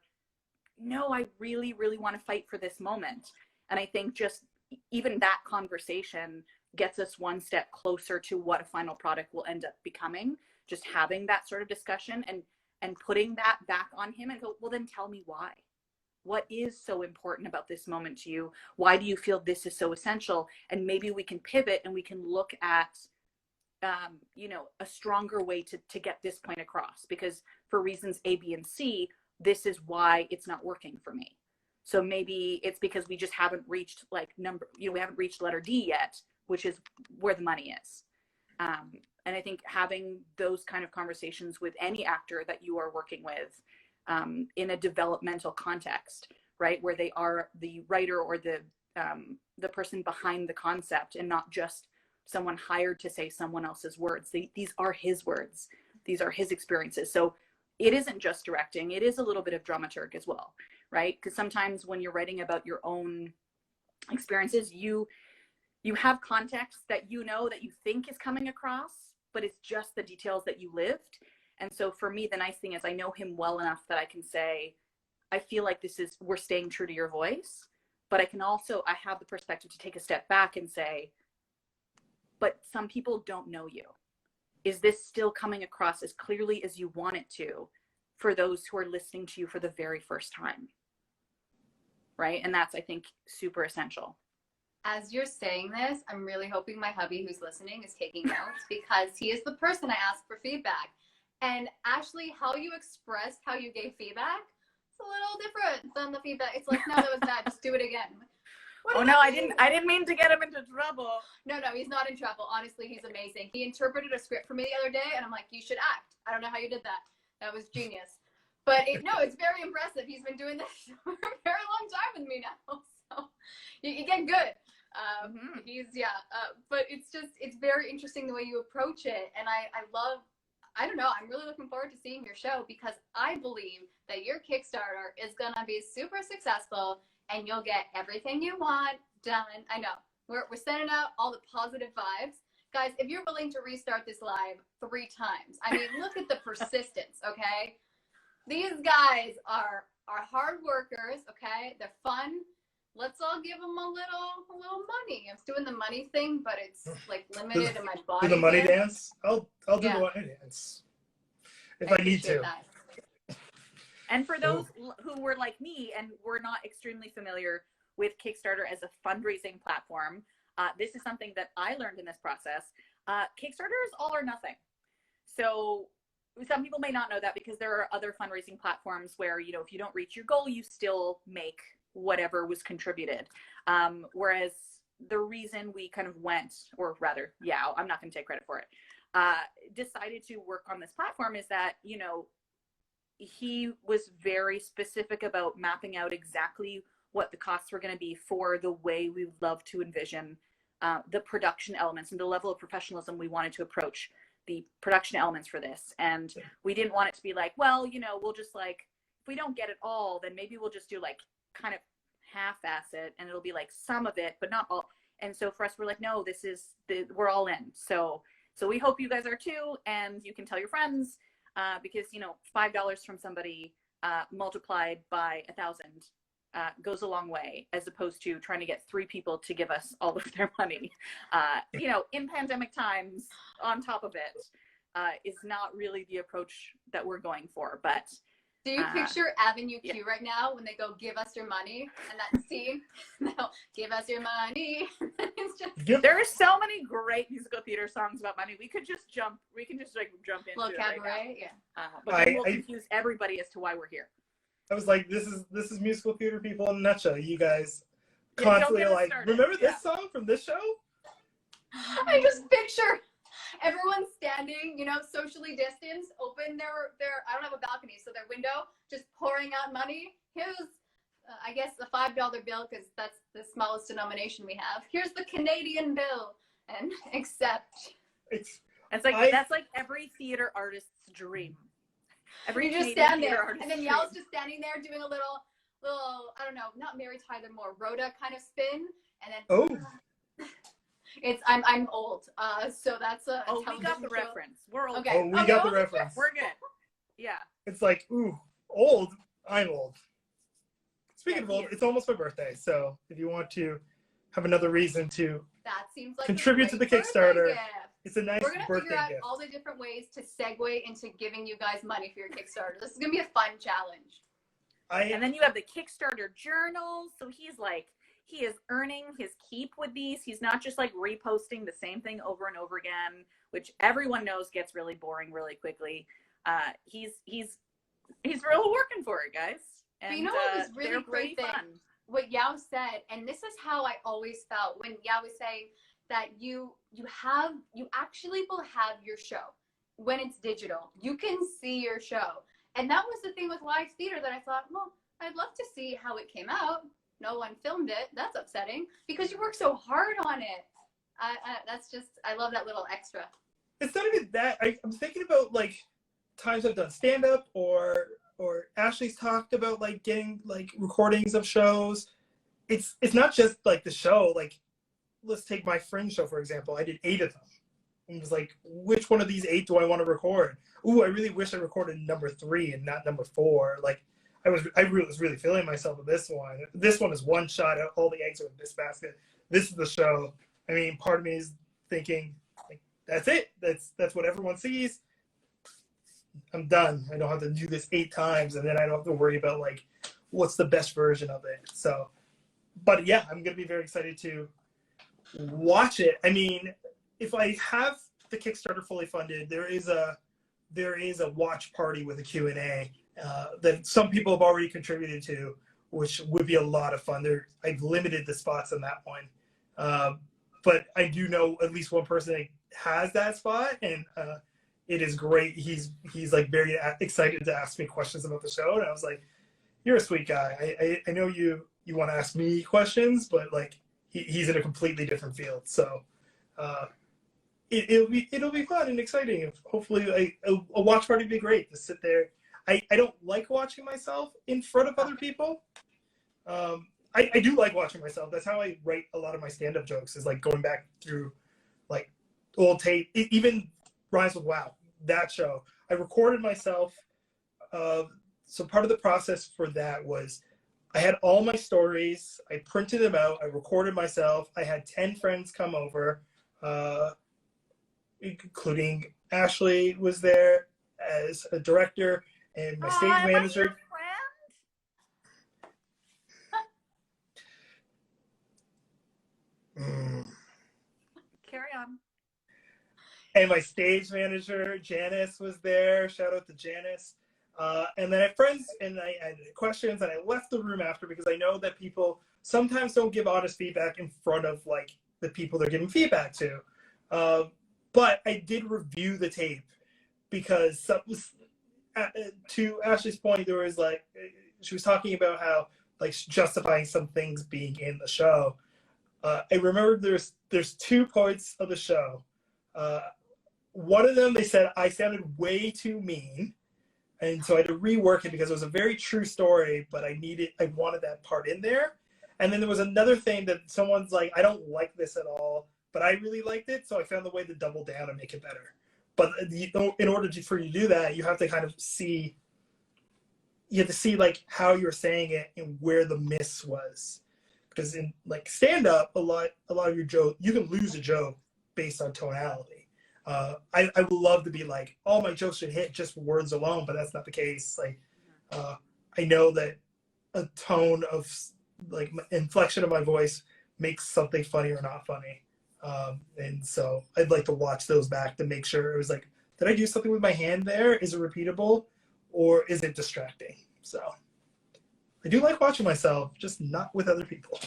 no, I really, really want to fight for this moment. And I think just even that conversation gets us one step closer to what a final product will end up becoming. Just having that sort of discussion and putting that back on him and go, well, then tell me why. What is so important about this moment to you? Why do you feel this is so essential? And maybe we can pivot and we can look at, you know, a stronger way to get this point across, because for reasons A, B, and C, this is why it's not working for me. So maybe it's because we just haven't reached we haven't reached letter D yet, which is where the money is. And I think having those kind of conversations with any actor that you are working with in a developmental context, right, where they are the writer or the person behind the concept and not just someone hired to say someone else's words. These are his words. These are his experiences. So it isn't just directing. It is a little bit of dramaturg as well, right? Because sometimes when you're writing about your own experiences, you have context that you know that you think is coming across, but it's just the details that you lived. And so for me, the nice thing is I know him well enough that I can say, I feel like we're staying true to your voice, but I have the perspective to take a step back and say, but some people don't know you. Is this still coming across as clearly as you want it to for those who are listening to you for the very first time? Right? And that's, I think, super essential. As you're saying this, I'm really hoping my hubby who's listening is taking notes because he is the person I ask for feedback. And Ashley, how you expressed how you gave feedback, it's a little different than the feedback. It's like, no, that was bad. Just do it again. Oh no, I didn't mean to get him into trouble. No, he's not in trouble. Honestly, he's amazing. He interpreted a script for me the other day, and I'm like, you should act. I don't know how you did that. That was genius. But it's very impressive. He's been doing this for a very long time with me now. So you get good. But it's very interesting the way you approach it. And I don't know, I'm really looking forward to seeing your show because I believe that your Kickstarter is going to be super successful and you'll get everything you want done. I know. We're sending out all the positive vibes. Guys, if you're willing to restart this live 3 times, I mean, look at the persistence, okay? These guys are hard workers, okay? They're fun. Let's all give them a little money. I'm doing the money thing, but it's like limited in my body. Do the money dance? I'll do the money dance if I need to. That. And for those who were like me and were not extremely familiar with Kickstarter as a fundraising platform, this is something that I learned in this process. Kickstarter is all or nothing. So some people may not know that because there are other fundraising platforms where, if you don't reach your goal, you still make whatever was contributed. Whereas the reason we kind of went, or rather, Yaw, I'm not going to take credit for it, decided to work on this platform is that, he was very specific about mapping out exactly what the costs were going to be for the way we would love to envision the production elements and the level of professionalism we wanted to approach the production elements for this. And we didn't want it to be like, well, we'll just if we don't get it all, then maybe we'll just do kind of half-ass it and it'll be some of it, but not all. And so for us, we're like, no, we're all in. So we hope you guys are too. And you can tell your friends because, $5 from somebody multiplied by 1,000 goes a long way, as opposed to trying to get 3 people to give us all of their money. In pandemic times, on top of it, is not really the approach that we're going for. But do you picture Avenue Q right now when they go, give us your money, and that scene? No, give us your money. It's just there are so many great musical theater songs about money. We can just jump into little it cabaret, right yeah. But then we'll confuse everybody as to why we're here. I was like, this is musical theater people in a nutshell. You guys constantly are like, remember this song from this show? I just picture Everyone's standing, you know, socially distanced, open their, I don't have a balcony, so their window, just pouring out money. Here's, I guess, a $5 bill, because that's the smallest denomination we have. Here's the Canadian bill, and accept. It's like, that's like every theater artist's dream. You just stand there, and then Yaw's just standing there doing a little, I don't know, not Mary Tyler Moore, Rhoda kind of spin, and then I'm old, so that's a. Oh, we got the reference. We're old. Okay. Oh, we got the reference. We're good. Yeah. It's like, ooh, old. I'm old. Speaking of old, it's almost my birthday, so if you want to have another reason to that seems like contribute to the Kickstarter, it's a nice birthday gift. We're gonna figure out all the different ways to segue into giving you guys money for your Kickstarter. This is gonna be a fun challenge. And then you have the Kickstarter journal, so he is earning his keep with these. He's not just like reposting the same thing over and over again, which everyone knows gets really boring really quickly. He's really working for it, guys. And but you know what was really great thing? Fun. What Yaw said, and this is how I always felt when Yaw was saying that you actually will have your show when it's digital. You can see your show. And that was the thing with live theater that I thought, well, I'd love to see how it came out. No one filmed it. That's upsetting because you work so hard on it. I love that little extra. It's not even that. I'm thinking about like times I've done stand-up or Ashley's talked about like getting like recordings of shows. It's not just like the show. Like, let's take my Fringe show, for example. I did 8 of them. And it was like, which one of these 8 do I want to record? Ooh, I really wish I recorded number 3 and not number 4. Like, I was really feeling myself with this one. This one is one shot. All the eggs are in this basket. This is the show. I mean, part of me is thinking, like, that's it. That's what everyone sees. I'm done. I don't have to do this 8 times, and then I don't have to worry about like what's the best version of it. So, but yeah, I'm gonna be very excited to watch it. I mean, if I have the Kickstarter fully funded, there is a watch party with a Q&A that some people have already contributed to, which would be a lot of fun. I've limited the spots on that one, but I do know at least one person that has that spot, and it is great. He's like very excited to ask me questions about the show, and I was like, "You're a sweet guy. I know you want to ask me questions, but like he's in a completely different field, so." It'll be fun and exciting. Hopefully, a watch party would be great to sit there. I don't like watching myself in front of other people. I do like watching myself. That's how I write a lot of my stand-up jokes, is like going back through like old tape. Even Rhymes with Wow, that show. I recorded myself. So part of the process for that was I had all my stories. I printed them out. I recorded myself. I had 10 friends come over. Including Ashley was there as a director, and my stage manager. Carry on. And my stage manager, Janice, was there. Shout out to Janice. And then I had friends, and I had questions, and I left the room after because I know that people sometimes don't give honest feedback in front of like the people they're giving feedback to. But I did review the tape because to Ashley's point, there was like, she was talking about how like justifying some things being in the show. I remember there's 2 points of the show. One of them, they said I sounded way too mean. And so I had to rework it because it was a very true story, but I wanted that part in there. And then there was another thing that someone's like, I don't like this at all, but I really liked it, so I found the way to double down and make it better. But in order for you to do that, you have to kind of see, like how you're saying it and where the miss was. Because in like stand-up, a lot of your joke, you can lose a joke based on tonality. I would love to be like, all my jokes should hit just words alone, but that's not the case. Like, I know that a tone of like inflection of my voice makes something funny or not funny. And so I'd like to watch those back to make sure it was like, did I do something with my hand there? Is it repeatable or is it distracting? So I do like watching myself, just not with other people.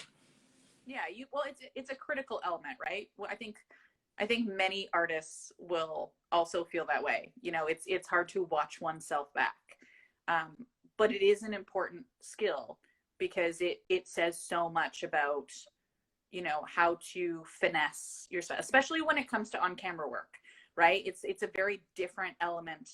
Yeah, well, it's a critical element, right? Well, I think I think many artists will also feel that way. You know, it's hard to watch oneself back. But it is an important skill because it says so much about, you know, how to finesse yourself, especially when it comes to on-camera work, right? It's a very different element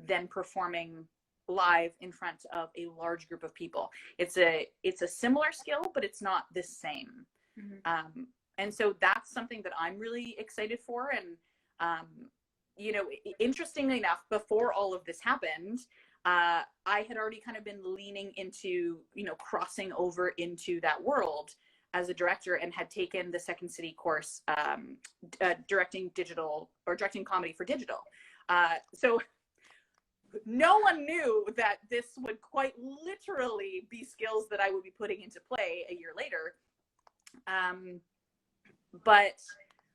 than performing live in front of a large group of people. It's a similar skill, but it's not the same. Mm-hmm. And so that's something that I'm really excited for. And, you know, interestingly enough, before all of this happened, I had already kind of been leaning into, you know, crossing over into that world as a director, and had taken the Second City course, directing comedy for digital. So no one knew that this would quite literally be skills that I would be putting into play a year later. But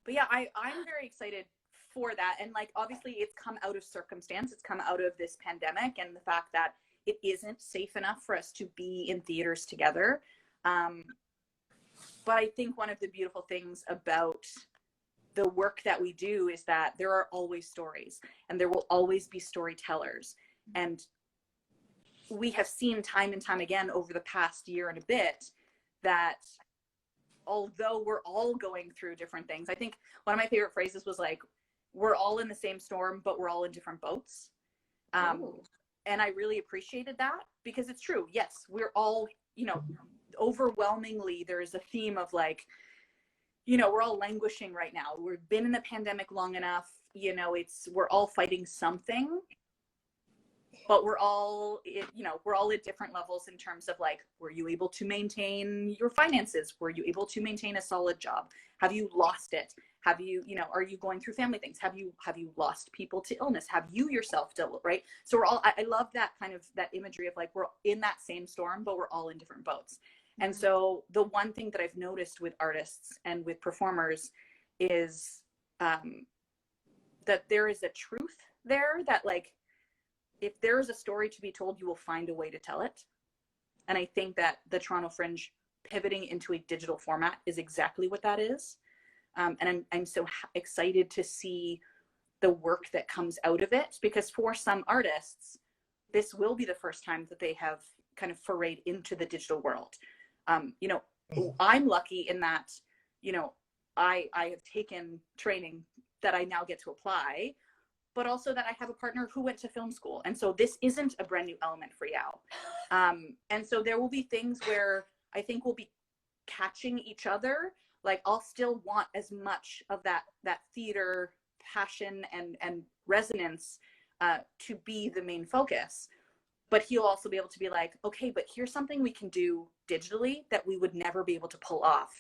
yeah, I'm very excited for that. And like, obviously it's come out of circumstance. It's come out of this pandemic and the fact that it isn't safe enough for us to be in theaters together. But I think one of the beautiful things about the work that we do is that there are always stories, and there will always be storytellers. And we have seen time and time again over the past year and a bit that although we're all going through different things, I think one of my favorite phrases was like, we're all in the same storm, but we're all in different boats. And I really appreciated that, because it's true. Yes, we're all, you know, overwhelmingly, there's a theme of like, you know, we're all languishing right now. We've been in the pandemic long enough, you know, we're all fighting something, but we're all, you know, we're all at different levels in terms of like, were you able to maintain your finances? Were you able to maintain a solid job? Have you lost it? Have you, you know, are you going through family things? Have you lost people to illness? Have you yourself dealt, right? So we're all, I love that kind of, that imagery of like, we're in that same storm, but we're all in different boats. And so the one thing that I've noticed with artists and with performers is that there is a truth there, that like, if there is a story to be told, you will find a way to tell it. And I think that the Toronto Fringe pivoting into a digital format is exactly what that is. And I'm so excited to see the work that comes out of it, because for some artists, this will be the first time that they have kind of forayed into the digital world. You know, I'm lucky in that, you know, I have taken training that I now get to apply, but also that I have a partner who went to film school. And so this isn't a brand new element for Yaw. And so there will be things where I think we'll be catching each other. Like, I'll still want as much of that theater passion and resonance to be the main focus. But he'll also be able to be like, okay, but here's something we can do digitally that we would never be able to pull off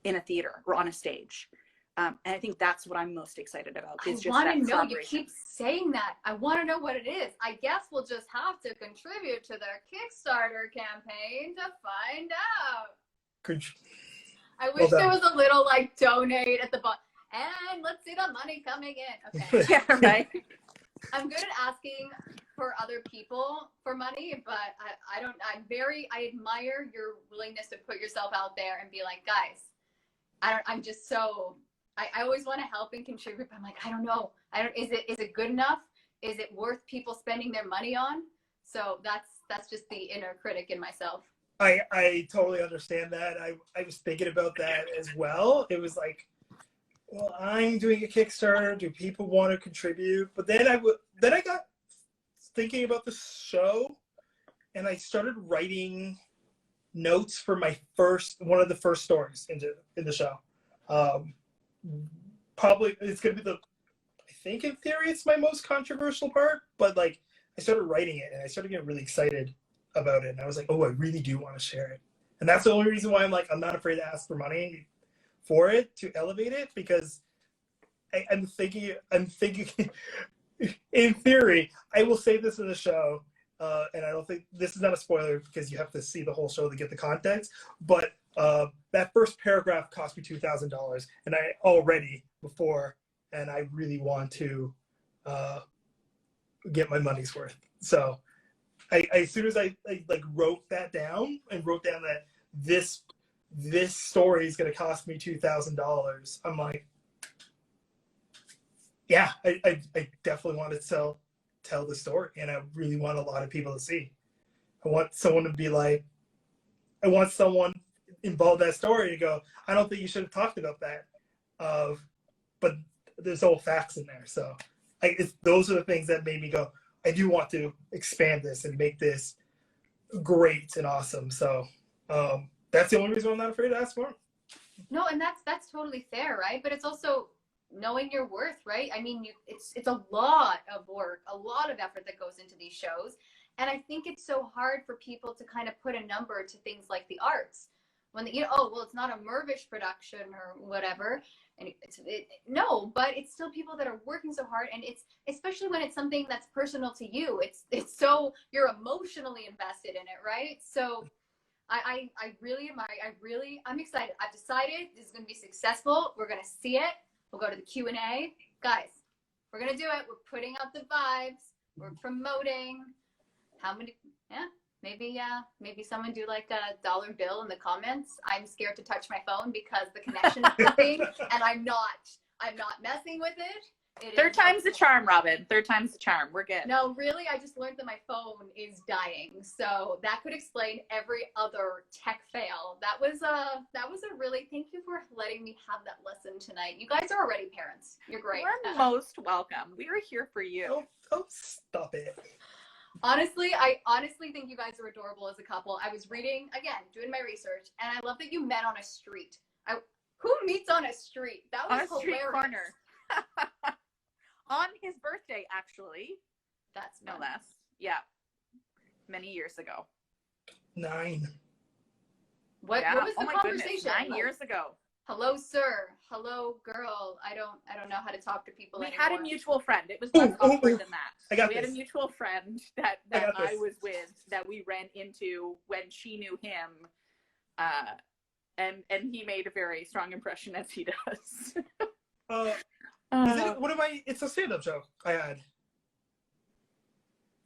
in a theater or on a stage. And I think that's what I'm most excited about. I want to know, you keep saying that. I want to know what it is. I guess we'll just have to contribute to their Kickstarter campaign to find out. I wish there was a little like donate at the bottom. And let's see the money coming in. Okay. Yeah, right. I'm good at asking for other people for money, but I admire your willingness to put yourself out there and be like, guys, I always want to help and contribute, but I'm like, I don't know. Is it good enough? Is it worth people spending their money on? So that's just the inner critic in myself. I totally understand that. I was thinking about that as well. It was like, well, I'm doing a Kickstarter. Do people want to contribute? But then I got thinking about the show, and I started writing notes for one of the first stories in the show. Probably it's gonna be I think in theory it's my most controversial part, but like I started writing it and I started getting really excited about it, and I was like, oh, I really do want to share it. And that's the only reason why I'm not afraid to ask for money for it, to elevate it, because I'm thinking in theory, I will say this in the show, and I don't think this is not a spoiler because you have to see the whole show to get the context, but that first paragraph cost me $2,000, and I really want to get my money's worth. So as soon as I wrote that down and wrote down that this story is going to cost me $2,000, I'm like, yeah, I definitely want to tell the story, and I really want a lot of people to see. I want someone to be like, I want someone involved in that story to go, I don't think you should have talked about that. But there's all facts in there. So those are the things that made me go, I do want to expand this and make this great and awesome. So that's the only reason I'm not afraid to ask more. No, and that's totally fair, right? But it's also knowing your worth, right? I mean, it's a lot of work, a lot of effort that goes into these shows. And I think it's so hard for people to kind of put a number to things like the arts. When it's not a Mervish production or whatever. And no, but it's still people that are working so hard, and it's especially when it's something that's personal to you. It's so you're emotionally invested in it, right? So I really am. I'm excited. I've decided this is going to be successful. We're going to see it. We'll go to the Q&A, guys. We're going to do it. We're putting out the vibes. We're promoting. How many? Yeah. Maybe someone do like a dollar bill in the comments. I'm scared to touch my phone because the connection is flipping, and I'm not messing with it. Third time's the charm, Robyn. Third time's the charm. We're good. No, really, I just learned that my phone is dying, so that could explain every other tech fail. That was a really, thank you for letting me have that lesson tonight. You guys are already parents. You're great. You're most welcome. We are here for you. Oh, stop it. Honestly, I honestly think you guys are adorable as a couple. I was reading, again, doing my research, and I love that you met on a street. Who meets on a street? That was on a hilarious. Street corner. On his birthday, actually. That's no fun. less. Yeah. Many years ago. 9. What was the conversation? Goodness, 9 years ago. Hello, sir. Hello, girl. I don't know how to talk to people anymore. We had a mutual friend. It was less awkward than that. We had this. a mutual friend that I was with that we ran into when she knew him. And he made a very strong impression, as he does. It's a stand-up show I had.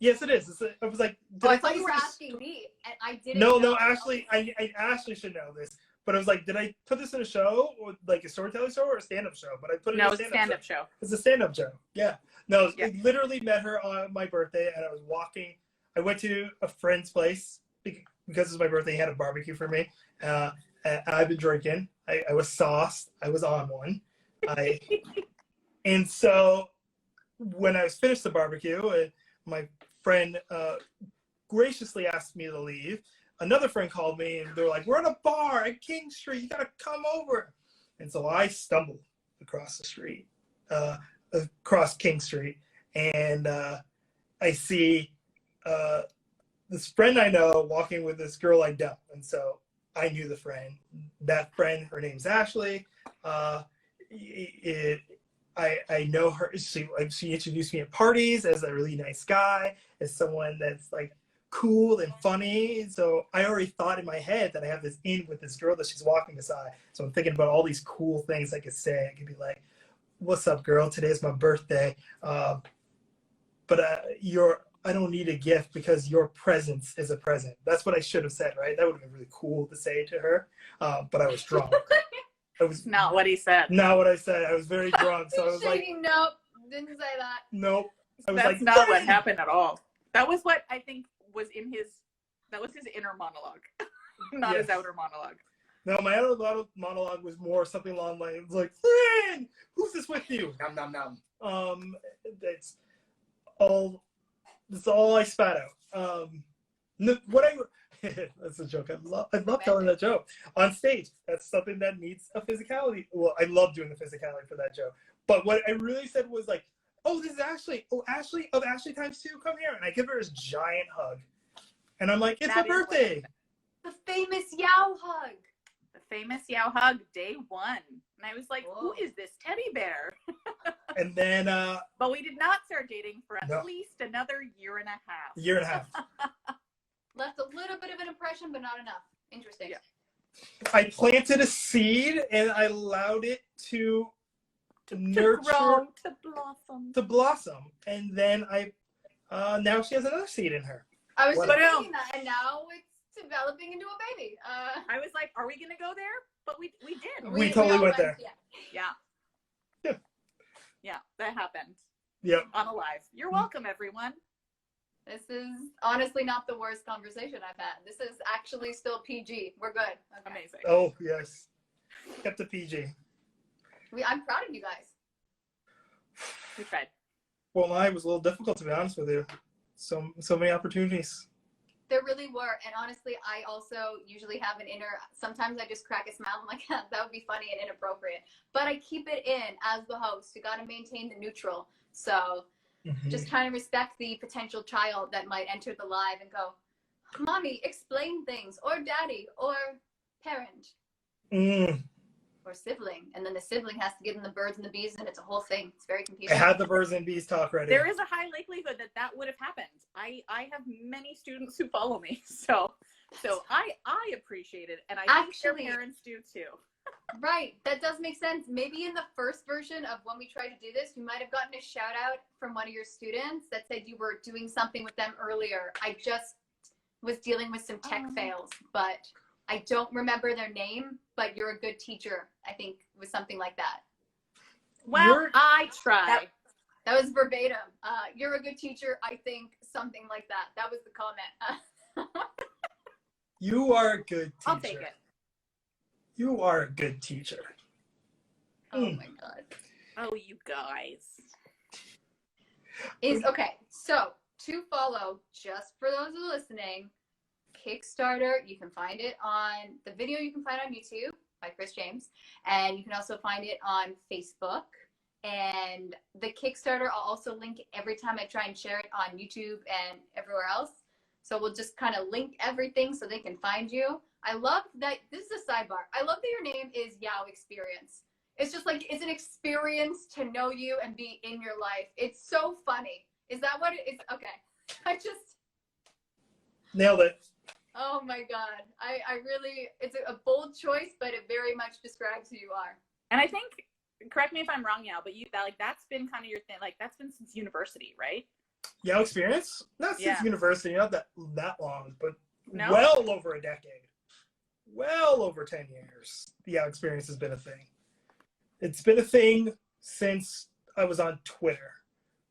Yes, it is. I was like, I thought you were asking me, and I didn't. No, Ashley, I Ashley should know this. But I was like, did I put this in a show, or like a storytelling show, or a stand-up show? But I put it in a stand-up show. It's a stand-up show. Yeah. No, I literally met her on my birthday, and I was walking. I went to a friend's place because it was my birthday. He had a barbecue for me. And I've been drinking. I was sauced. I was on one. And so when I was finished the barbecue, my friend graciously asked me to leave. Another friend called me, and they were like, we're at a bar at King Street. You got to come over. And so I stumbled across the street, across King Street. And I see this friend I know walking with this girl I don't. And so I knew the friend. That friend, her name's Ashley. I know her. She introduced me at parties as a really nice guy, as someone that's like cool and funny. So I already thought in my head that I have this in with this girl that she's walking beside. So I'm thinking about all these cool things I could say. I could be like, what's up, girl? Today's my birthday. But I don't need a gift because your presence is a present. That's what I should have said, right? That would have been really cool to say to her. But I was drunk. It was not what he said. Not what I said. I was very drunk. So I was like, nope, didn't say that. Nope. That's not what happened at all. That was what I think was his inner monologue, not his outer monologue. No, my outer monologue was more something along the lines like, friend, who's this with you? Nom, nom, nom. That's all I spat out. That's a joke. I love telling that joke on stage. That's something that needs a physicality. Well, I love doing the physicality for that joke. But what I really said was like, oh, this is Ashley. Oh, Ashley of Ashley times 2, come here. And I give her this giant hug. And I'm like, it's her birthday. The famous Yaw hug. The famous Yaw hug, day 1. And I was like, who is this teddy bear? And then... but we did not start dating for at least another year and a half. Year and a half. Left a little bit of an impression, but not enough. Interesting. Yeah. I planted a seed, and I allowed it to nurture, grow, to blossom, and then now she has another seed in her. I was just thinking that, and now it's developing into a baby. I was like, are we gonna go there? But we did. We totally went there. Yeah. Yeah, that happened. Yep. On a live. You're welcome, everyone. This is honestly not the worst conversation I've had. This is actually still PG. We're good. Okay. Amazing. Oh, yes. Kept the PG. I'm proud of you guys. We tried. Well, mine was a little difficult, to be honest with you. So many opportunities. There really were. And honestly, I also usually have an inner, sometimes I just crack a smile. I'm like, that would be funny and inappropriate. But I keep it in as the host. You got to maintain the neutral. So just kind of respect the potential child that might enter the live and go, Mommy, explain things, or Daddy, or parent, or sibling. And then the sibling has to give them the birds and the bees, and it's a whole thing. It's very confusing. I had the birds and bees talk ready. There is a high likelihood that would have happened. I have many students who follow me, so I appreciate it, and I think their parents do too. Right, that does make sense. Maybe in the first version of when we tried to do this, you might have gotten a shout out from one of your students that said you were doing something with them earlier. I just was dealing with some tech fails, but I don't remember their name, but you're a good teacher, I think was something like that. Well, I try. That was verbatim. You're a good teacher, I think something like that. That was the comment. You are a good teacher. I'll take it. You are a good teacher. Oh my God. Oh, you guys. Okay, so to follow, just for those who are listening, Kickstarter, you can find it on, the video you can find on YouTube by Chris James, and you can also find it on Facebook. And the Kickstarter, I'll also link every time I try and share it on YouTube and everywhere else. So we'll just kind of link everything so they can find you. I love that, this is a sidebar. I love that your name is Yaw Experience. It's just like, it's an experience to know you and be in your life. It's so funny. Is that what it is? Okay. I just. Nailed it. Oh my God. I really, it's a bold choice, but it very much describes who you are. And I think, correct me if I'm wrong, Yaw, but that's been kind of your thing. Like, that's been since university, right? Yaw Experience? Not since university, not that long, but well over a decade. Well over 10 years, the Yaw Experience has been a thing. It's been a thing since I was on Twitter,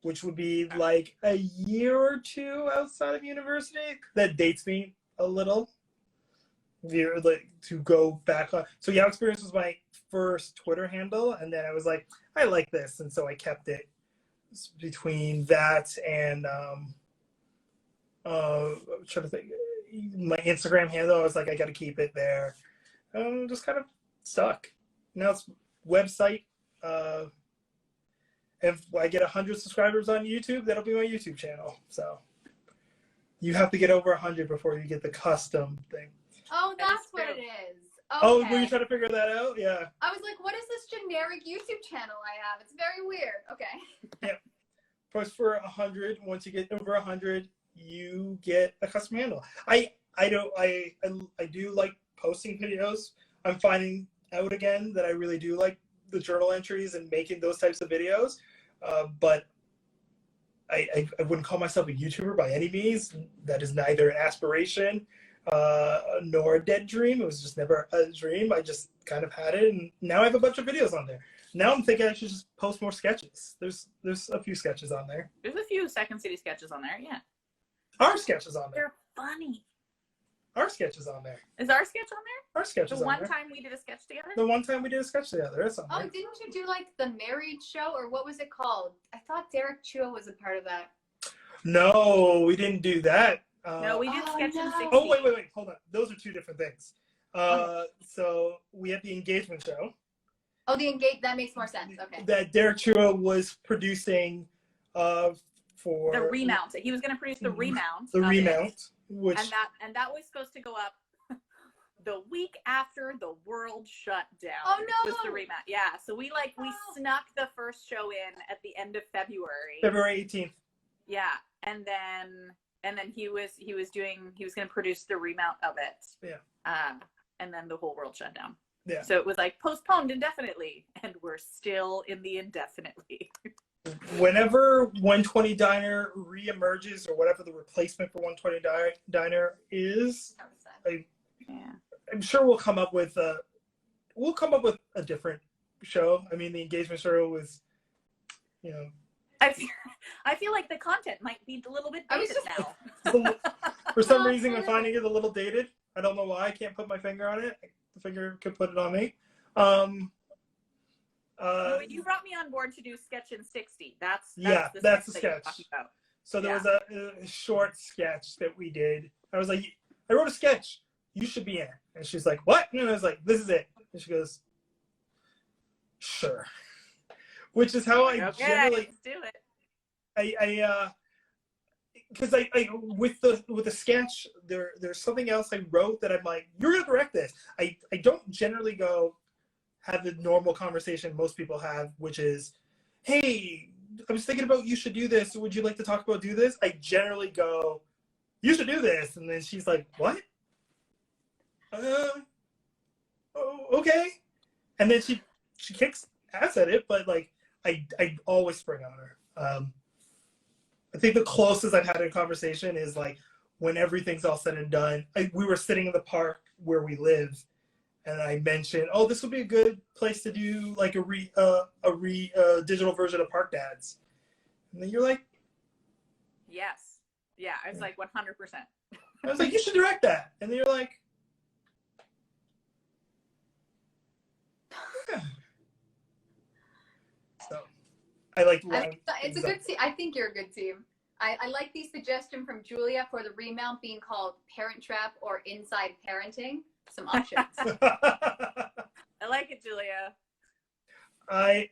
which would be like a year or two outside of university. That dates me a little. To go back on. So Yaw Experience was my first Twitter handle, and then I was like, I like this, and so I kept it between that and I'm trying to think. My Instagram handle, I was like, I got to keep it there. Just kind of stuck. Now it's website. If I get 100 subscribers on YouTube, that'll be my YouTube channel. So you have to get over 100 before you get the custom thing. Oh, that's what it is. Okay. Oh, were you trying to figure that out? Yeah. I was like, what is this generic YouTube channel I have? It's very weird. Okay. Yeah. First for 100. Once you get over 100, you get a custom handle. I do like posting videos. I'm finding out again that I really do like the journal entries and making those types of videos. But I wouldn't call myself a YouTuber by any means. That is neither an aspiration nor a dead dream. It was just never a dream. I just kind of had it, and now I have a bunch of videos on there. Now I'm thinking I should just post more sketches. There's a few sketches on there. There's a few Second City sketches on there, yeah. Our sketches on there. They're funny. Our sketch is on there. Is our sketch on there? Our sketch is on there. The one time we did a sketch together? The one time we did a sketch together. It's on there. Oh, didn't you do like the married show, or what was it called? I thought Derek Chua was a part of that. No, we didn't do that. No, we did sketch in 60. Oh, wait. Hold on. Those are two different things. So we had the engagement show. Oh, that makes more sense. Okay. That Derek Chua was producing for the remount. He was going to produce the remount. The remount, which and that was supposed to go up the week after the world shut down. Oh no! Was the remount? Yeah. So we snuck the first show in at the end of February. February 18th. Yeah, and then he was going to produce the remount of it. Yeah. And then the whole world shut down. Yeah. So it was like postponed indefinitely, and we're still in the indefinitely. Whenever 120 Diner reemerges, or whatever the replacement for 120 Diner is, I'm sure we'll come up with a different show. I mean, the engagement show was you know. I feel like the content might be a little bit dated now. For some reason, I'm finding it a little dated. I don't know why. I can't put my finger on it. The finger could put it on me. You brought me on board to do Sketch in 60. That's the sketch. About. So there was a short sketch that we did. I was like, I wrote a sketch. You should be in it. And she's like, what? And I was like, this is it. And she goes, sure. Which is how I generally let's do it. Because I with the sketch, there's something else I wrote that I'm like, you're gonna direct this. I don't generally go have the normal conversation most people have, which is, hey, I was thinking about you should do this. Would you like to talk about do this? I generally go, you should do this. And then she's like, what? Okay. And then she kicks ass at it, but like I always spring on her. I think the closest I've had in a conversation is like when everything's all said and done. We were sitting in the park where we live, and I mentioned, oh, this would be a good place to do like a digital version of Park Dads. And then you're like, yes, yeah. I was like 100%. I was like, you should direct that. And then you're like, yeah. So I like. It's a good team. I think you're a good team. I like the suggestion from Julia for the remount being called Parent Trap or Inside Parenting. Some options. I like it, Julia. I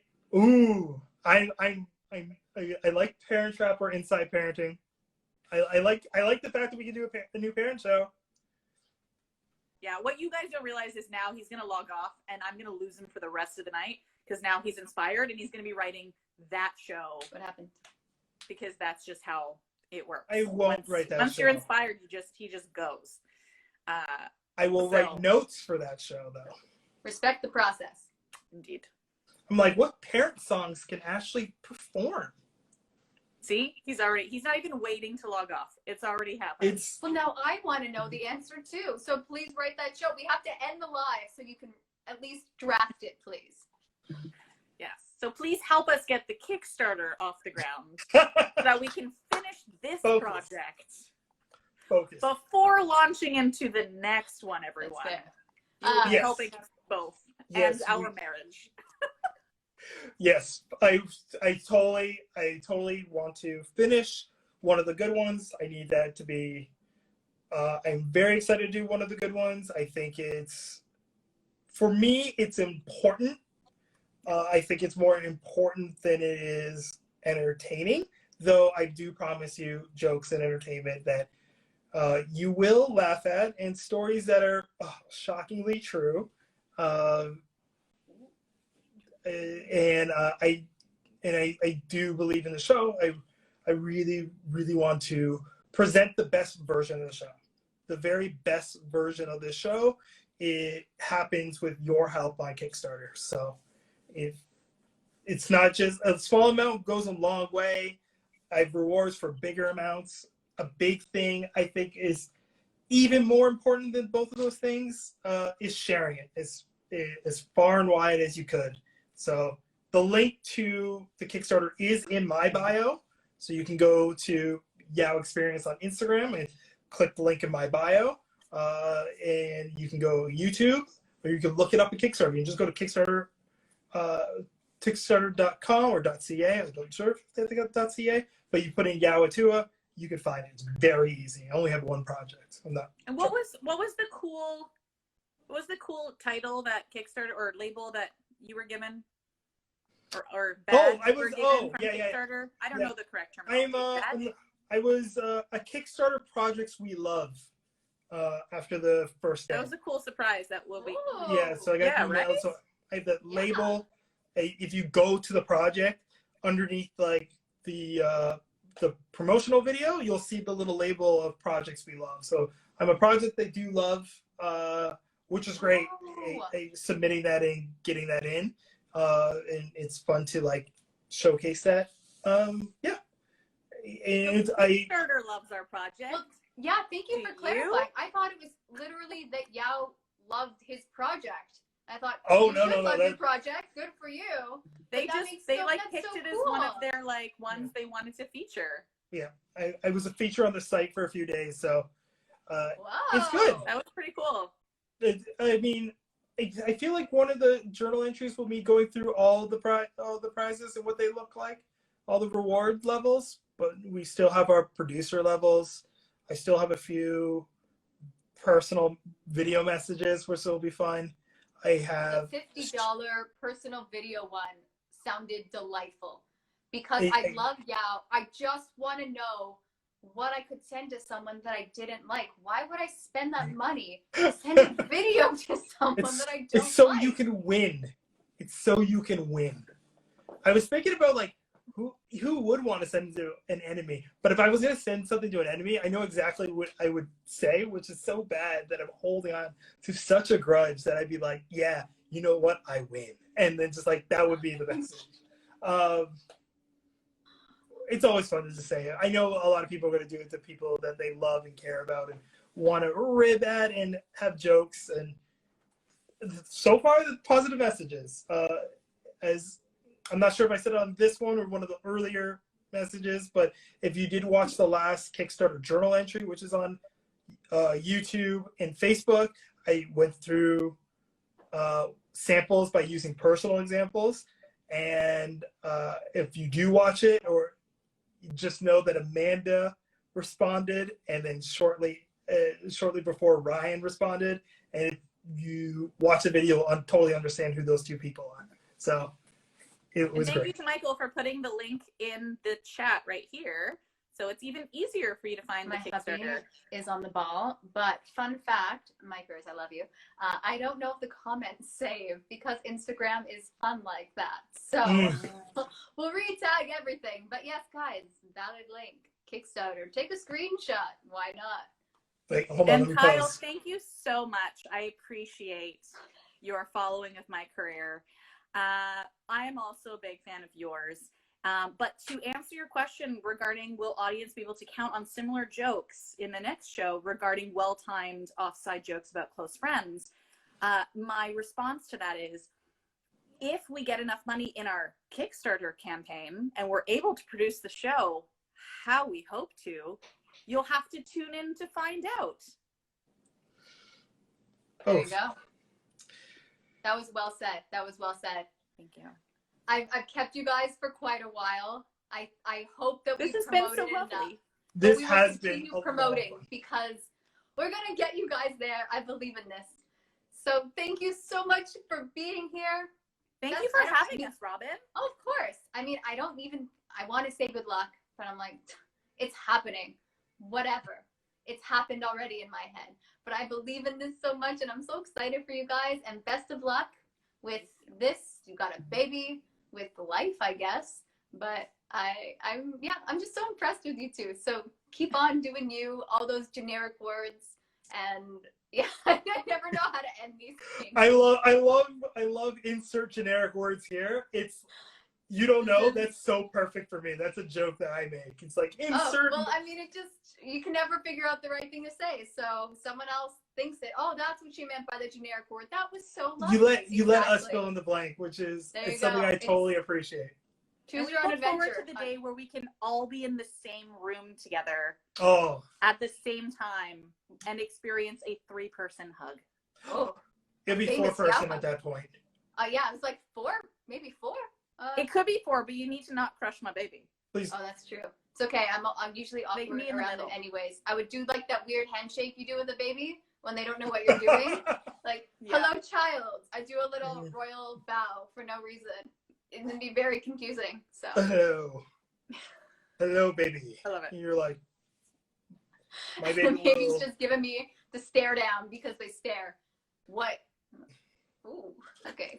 like Parent Trap or Inside Parenting. I like the fact that we can do a new parent show. Yeah, what you guys don't realize is now he's going to log off, and I'm going to lose him for the rest of the night because now he's inspired, and he's going to be writing that show. What happened? Because that's just how it works. I won't write that once show. You're inspired, he just goes. I will write notes for that show, though. Respect the process. Indeed. I'm like, what parent songs can Ashley perform? See, he's not even waiting to log off. It's already happened. Well, now I want to know the answer too. So please write that show. We have to end the live so you can at least draft it, please. Yes. So please help us get the Kickstarter off the ground so that we can finish this project. Focus. Before launching into the next one, everyone. Yes. Helping us both Yes, and our marriage. Yes, I totally want to finish one of the good ones. I need that to be. I'm very excited to do one of the good ones. I think for me, it's important. I think it's more important than it is entertaining. Though I do promise you jokes and entertainment that you will laugh at and stories that are shockingly true. And I do believe in the show. I really, really want to present the best version of the show. The very best version of the show. It happens with your help on Kickstarter. So if it's not just a small amount goes a long way. I have rewards for bigger amounts. A big thing I think is even more important than both of those things is sharing it as far and wide as you could. So the link to the Kickstarter is in my bio. So you can go to Yaw Experience on Instagram and click the link in my bio. And you can go YouTube, or you can look it up at Kickstarter. You can just go to Kickstarter, Kickstarter.com or .ca. I'm not sure if I think it's .ca, but you put in Yaw Attuah, you can find it. It's very easy. I only have one project. And what was the cool title that Kickstarter or label that you were given? Or badge you were given from Kickstarter? I don't know the correct term. I was a Kickstarter projects we love after the first day. That was a cool surprise. That will be. Yeah, so I got emailed. Right? So I have that label. If you go to the project, underneath like the promotional video, you'll see the little label of projects we love. So I'm a project they do love, which is great. Submitting that and getting that in. And it's fun to like showcase that. Yeah. And Kickstarter loves our project. Well, yeah, thank you for clarifying. I thought it was literally that Yaw loved his project. I thought, Oh, you no, should no, love no, your project. Good for you. They But that just makes they so- like that's picked so it as one of cool. their like ones they wanted to feature. Yeah, I was a feature on the site for a few days, so Wow. it's good. That was pretty cool. I mean, I feel like one of the journal entries will be going through all the prizes and what they look like, all the reward levels. But we still have our producer levels. I still have a few personal video messages, which will be fun. I have The $50 personal video one sounded delightful because I love Yaw. I just want to know what I could send to someone that I didn't like. Why would I spend that money to send a video to someone that I don't It's so like? you can win. It's so you can win. I was thinking about like who would want to send to an enemy, but if I was going to send something to an enemy, I know exactly what I would say, which is so bad that I'm holding on to such a grudge that I'd be like, yeah, you know what, I win, and then just like that would be the message. It's always fun to say it. I know a lot of people are going to do it to people that they love and care about and want to rib at and have jokes, and so far the positive messages. As I'm not sure if I said it on this one or one of the earlier messages, but if you did watch the last Kickstarter journal entry, which is on YouTube and Facebook, I went through samples by using personal examples. And if you do watch it, or just know that Amanda responded, and then shortly before Ryan responded. And if you watch the video, you'll totally understand who those two people are. So it was and thank great. you to Michael for putting the link in the chat right here, so it's even easier for you to find My the Kickstarter. hubby is on the ball, but fun fact, Micers, I love you. I don't know if the comments save because Instagram is fun like that. So we'll re-tag everything. But yes, guys, valid link, Kickstarter. Take a screenshot. Why not? Wait, hold on, And let me Kyle, pause. thank you so much. I appreciate your following of my career. I am also a big fan of yours. But to answer your question regarding will audience be able to count on similar jokes in the next show regarding well-timed offside jokes about close friends, my response to that is, if we get enough money in our Kickstarter campaign and we're able to produce the show how we hope to, you'll have to tune in to find out. There you go. That was well said. That was well said. Thank you. I've kept you guys for quite a while. I hope that This we has been promoted so lovely. enough. This we will has continue been a lot of promoting fun. because we're gonna get you guys there. I believe in this. So thank you so much for being here. Thank That's you for awesome. having us, Robyn. Oh, of course. I mean, I want to say good luck, but I'm like, it's happening. Whatever. It's happened already in my head. But I believe in this so much, and I'm so excited for you guys. And best of luck with this. You got a baby, with life, I guess. But I'm just so impressed with you two. So keep on doing you, all those generic words, and yeah, I never know how to end these things. I love insert generic words here. It's, you don't know, that's so perfect for me. That's a joke that I make. It's like insert. Oh, well, I mean, you can never figure out the right thing to say. So someone else thinks that, oh, that's what she meant by the generic word. That was so lovely. You let us fill in the blank, which is something I totally appreciate. Choose And your we own look forward adventure. to the day where we can all be in the same room together Oh, at the same time and experience a 3-person hug. Oh, it'll be famous 4-person Yawa. at that point. yeah, it was like 4, maybe 4. It could be 4, but you need to not crush my baby. Please. Oh, that's true. It's okay. I'm usually Like awkward me in the around it middle. anyways. I would do like that weird handshake you do with a baby when they don't know what you're doing. Like, Yeah. hello, child. I do a little royal bow for no reason. It would be very confusing. So Hello, baby. I love it. And you're like, my the baby baby's will. just giving me the stare down because they stare. What? Ooh, okay.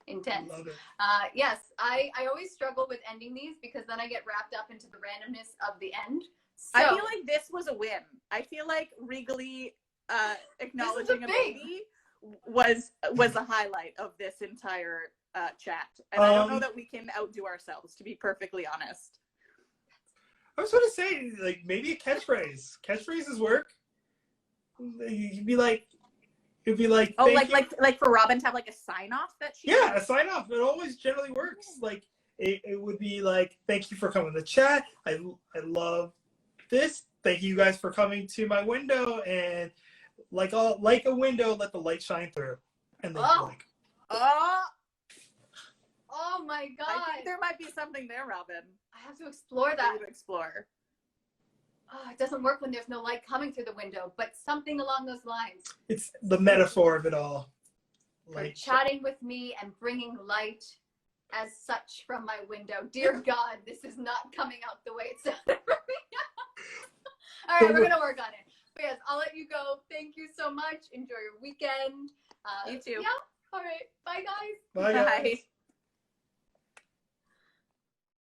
Intense. Love it. Yes, I always struggle with ending these because then I get wrapped up into the randomness of the end. So, I feel like this was a win. I feel like regally acknowledging a thing. baby was a highlight of this entire chat. And I don't know that we can outdo ourselves, to be perfectly honest. I was going to say, like, maybe a catchphrase. Catchphrases work. You'd be like, it'd be like, Oh, thank you. like for Robyn to have like a sign off that she. Yeah, a sign off. It always generally works. Like it would be like, thank you for coming to chat. I love this. Thank you guys for coming to my window, and like a window, let the light shine through. And then like, oh my god! I think there might be something there, Robyn. I have to explore that. To explore. Oh, it doesn't work when there's no light coming through the window, but something along those lines. It's the metaphor of it all. For chatting with me and bringing light as such from my window. Dear God, this is not coming out the way it sounded for me. All right, we're going to work on it. But yes, I'll let you go. Thank you so much. Enjoy your weekend. You too. Yeah. All right. Bye, guys. Bye, guys. Bye.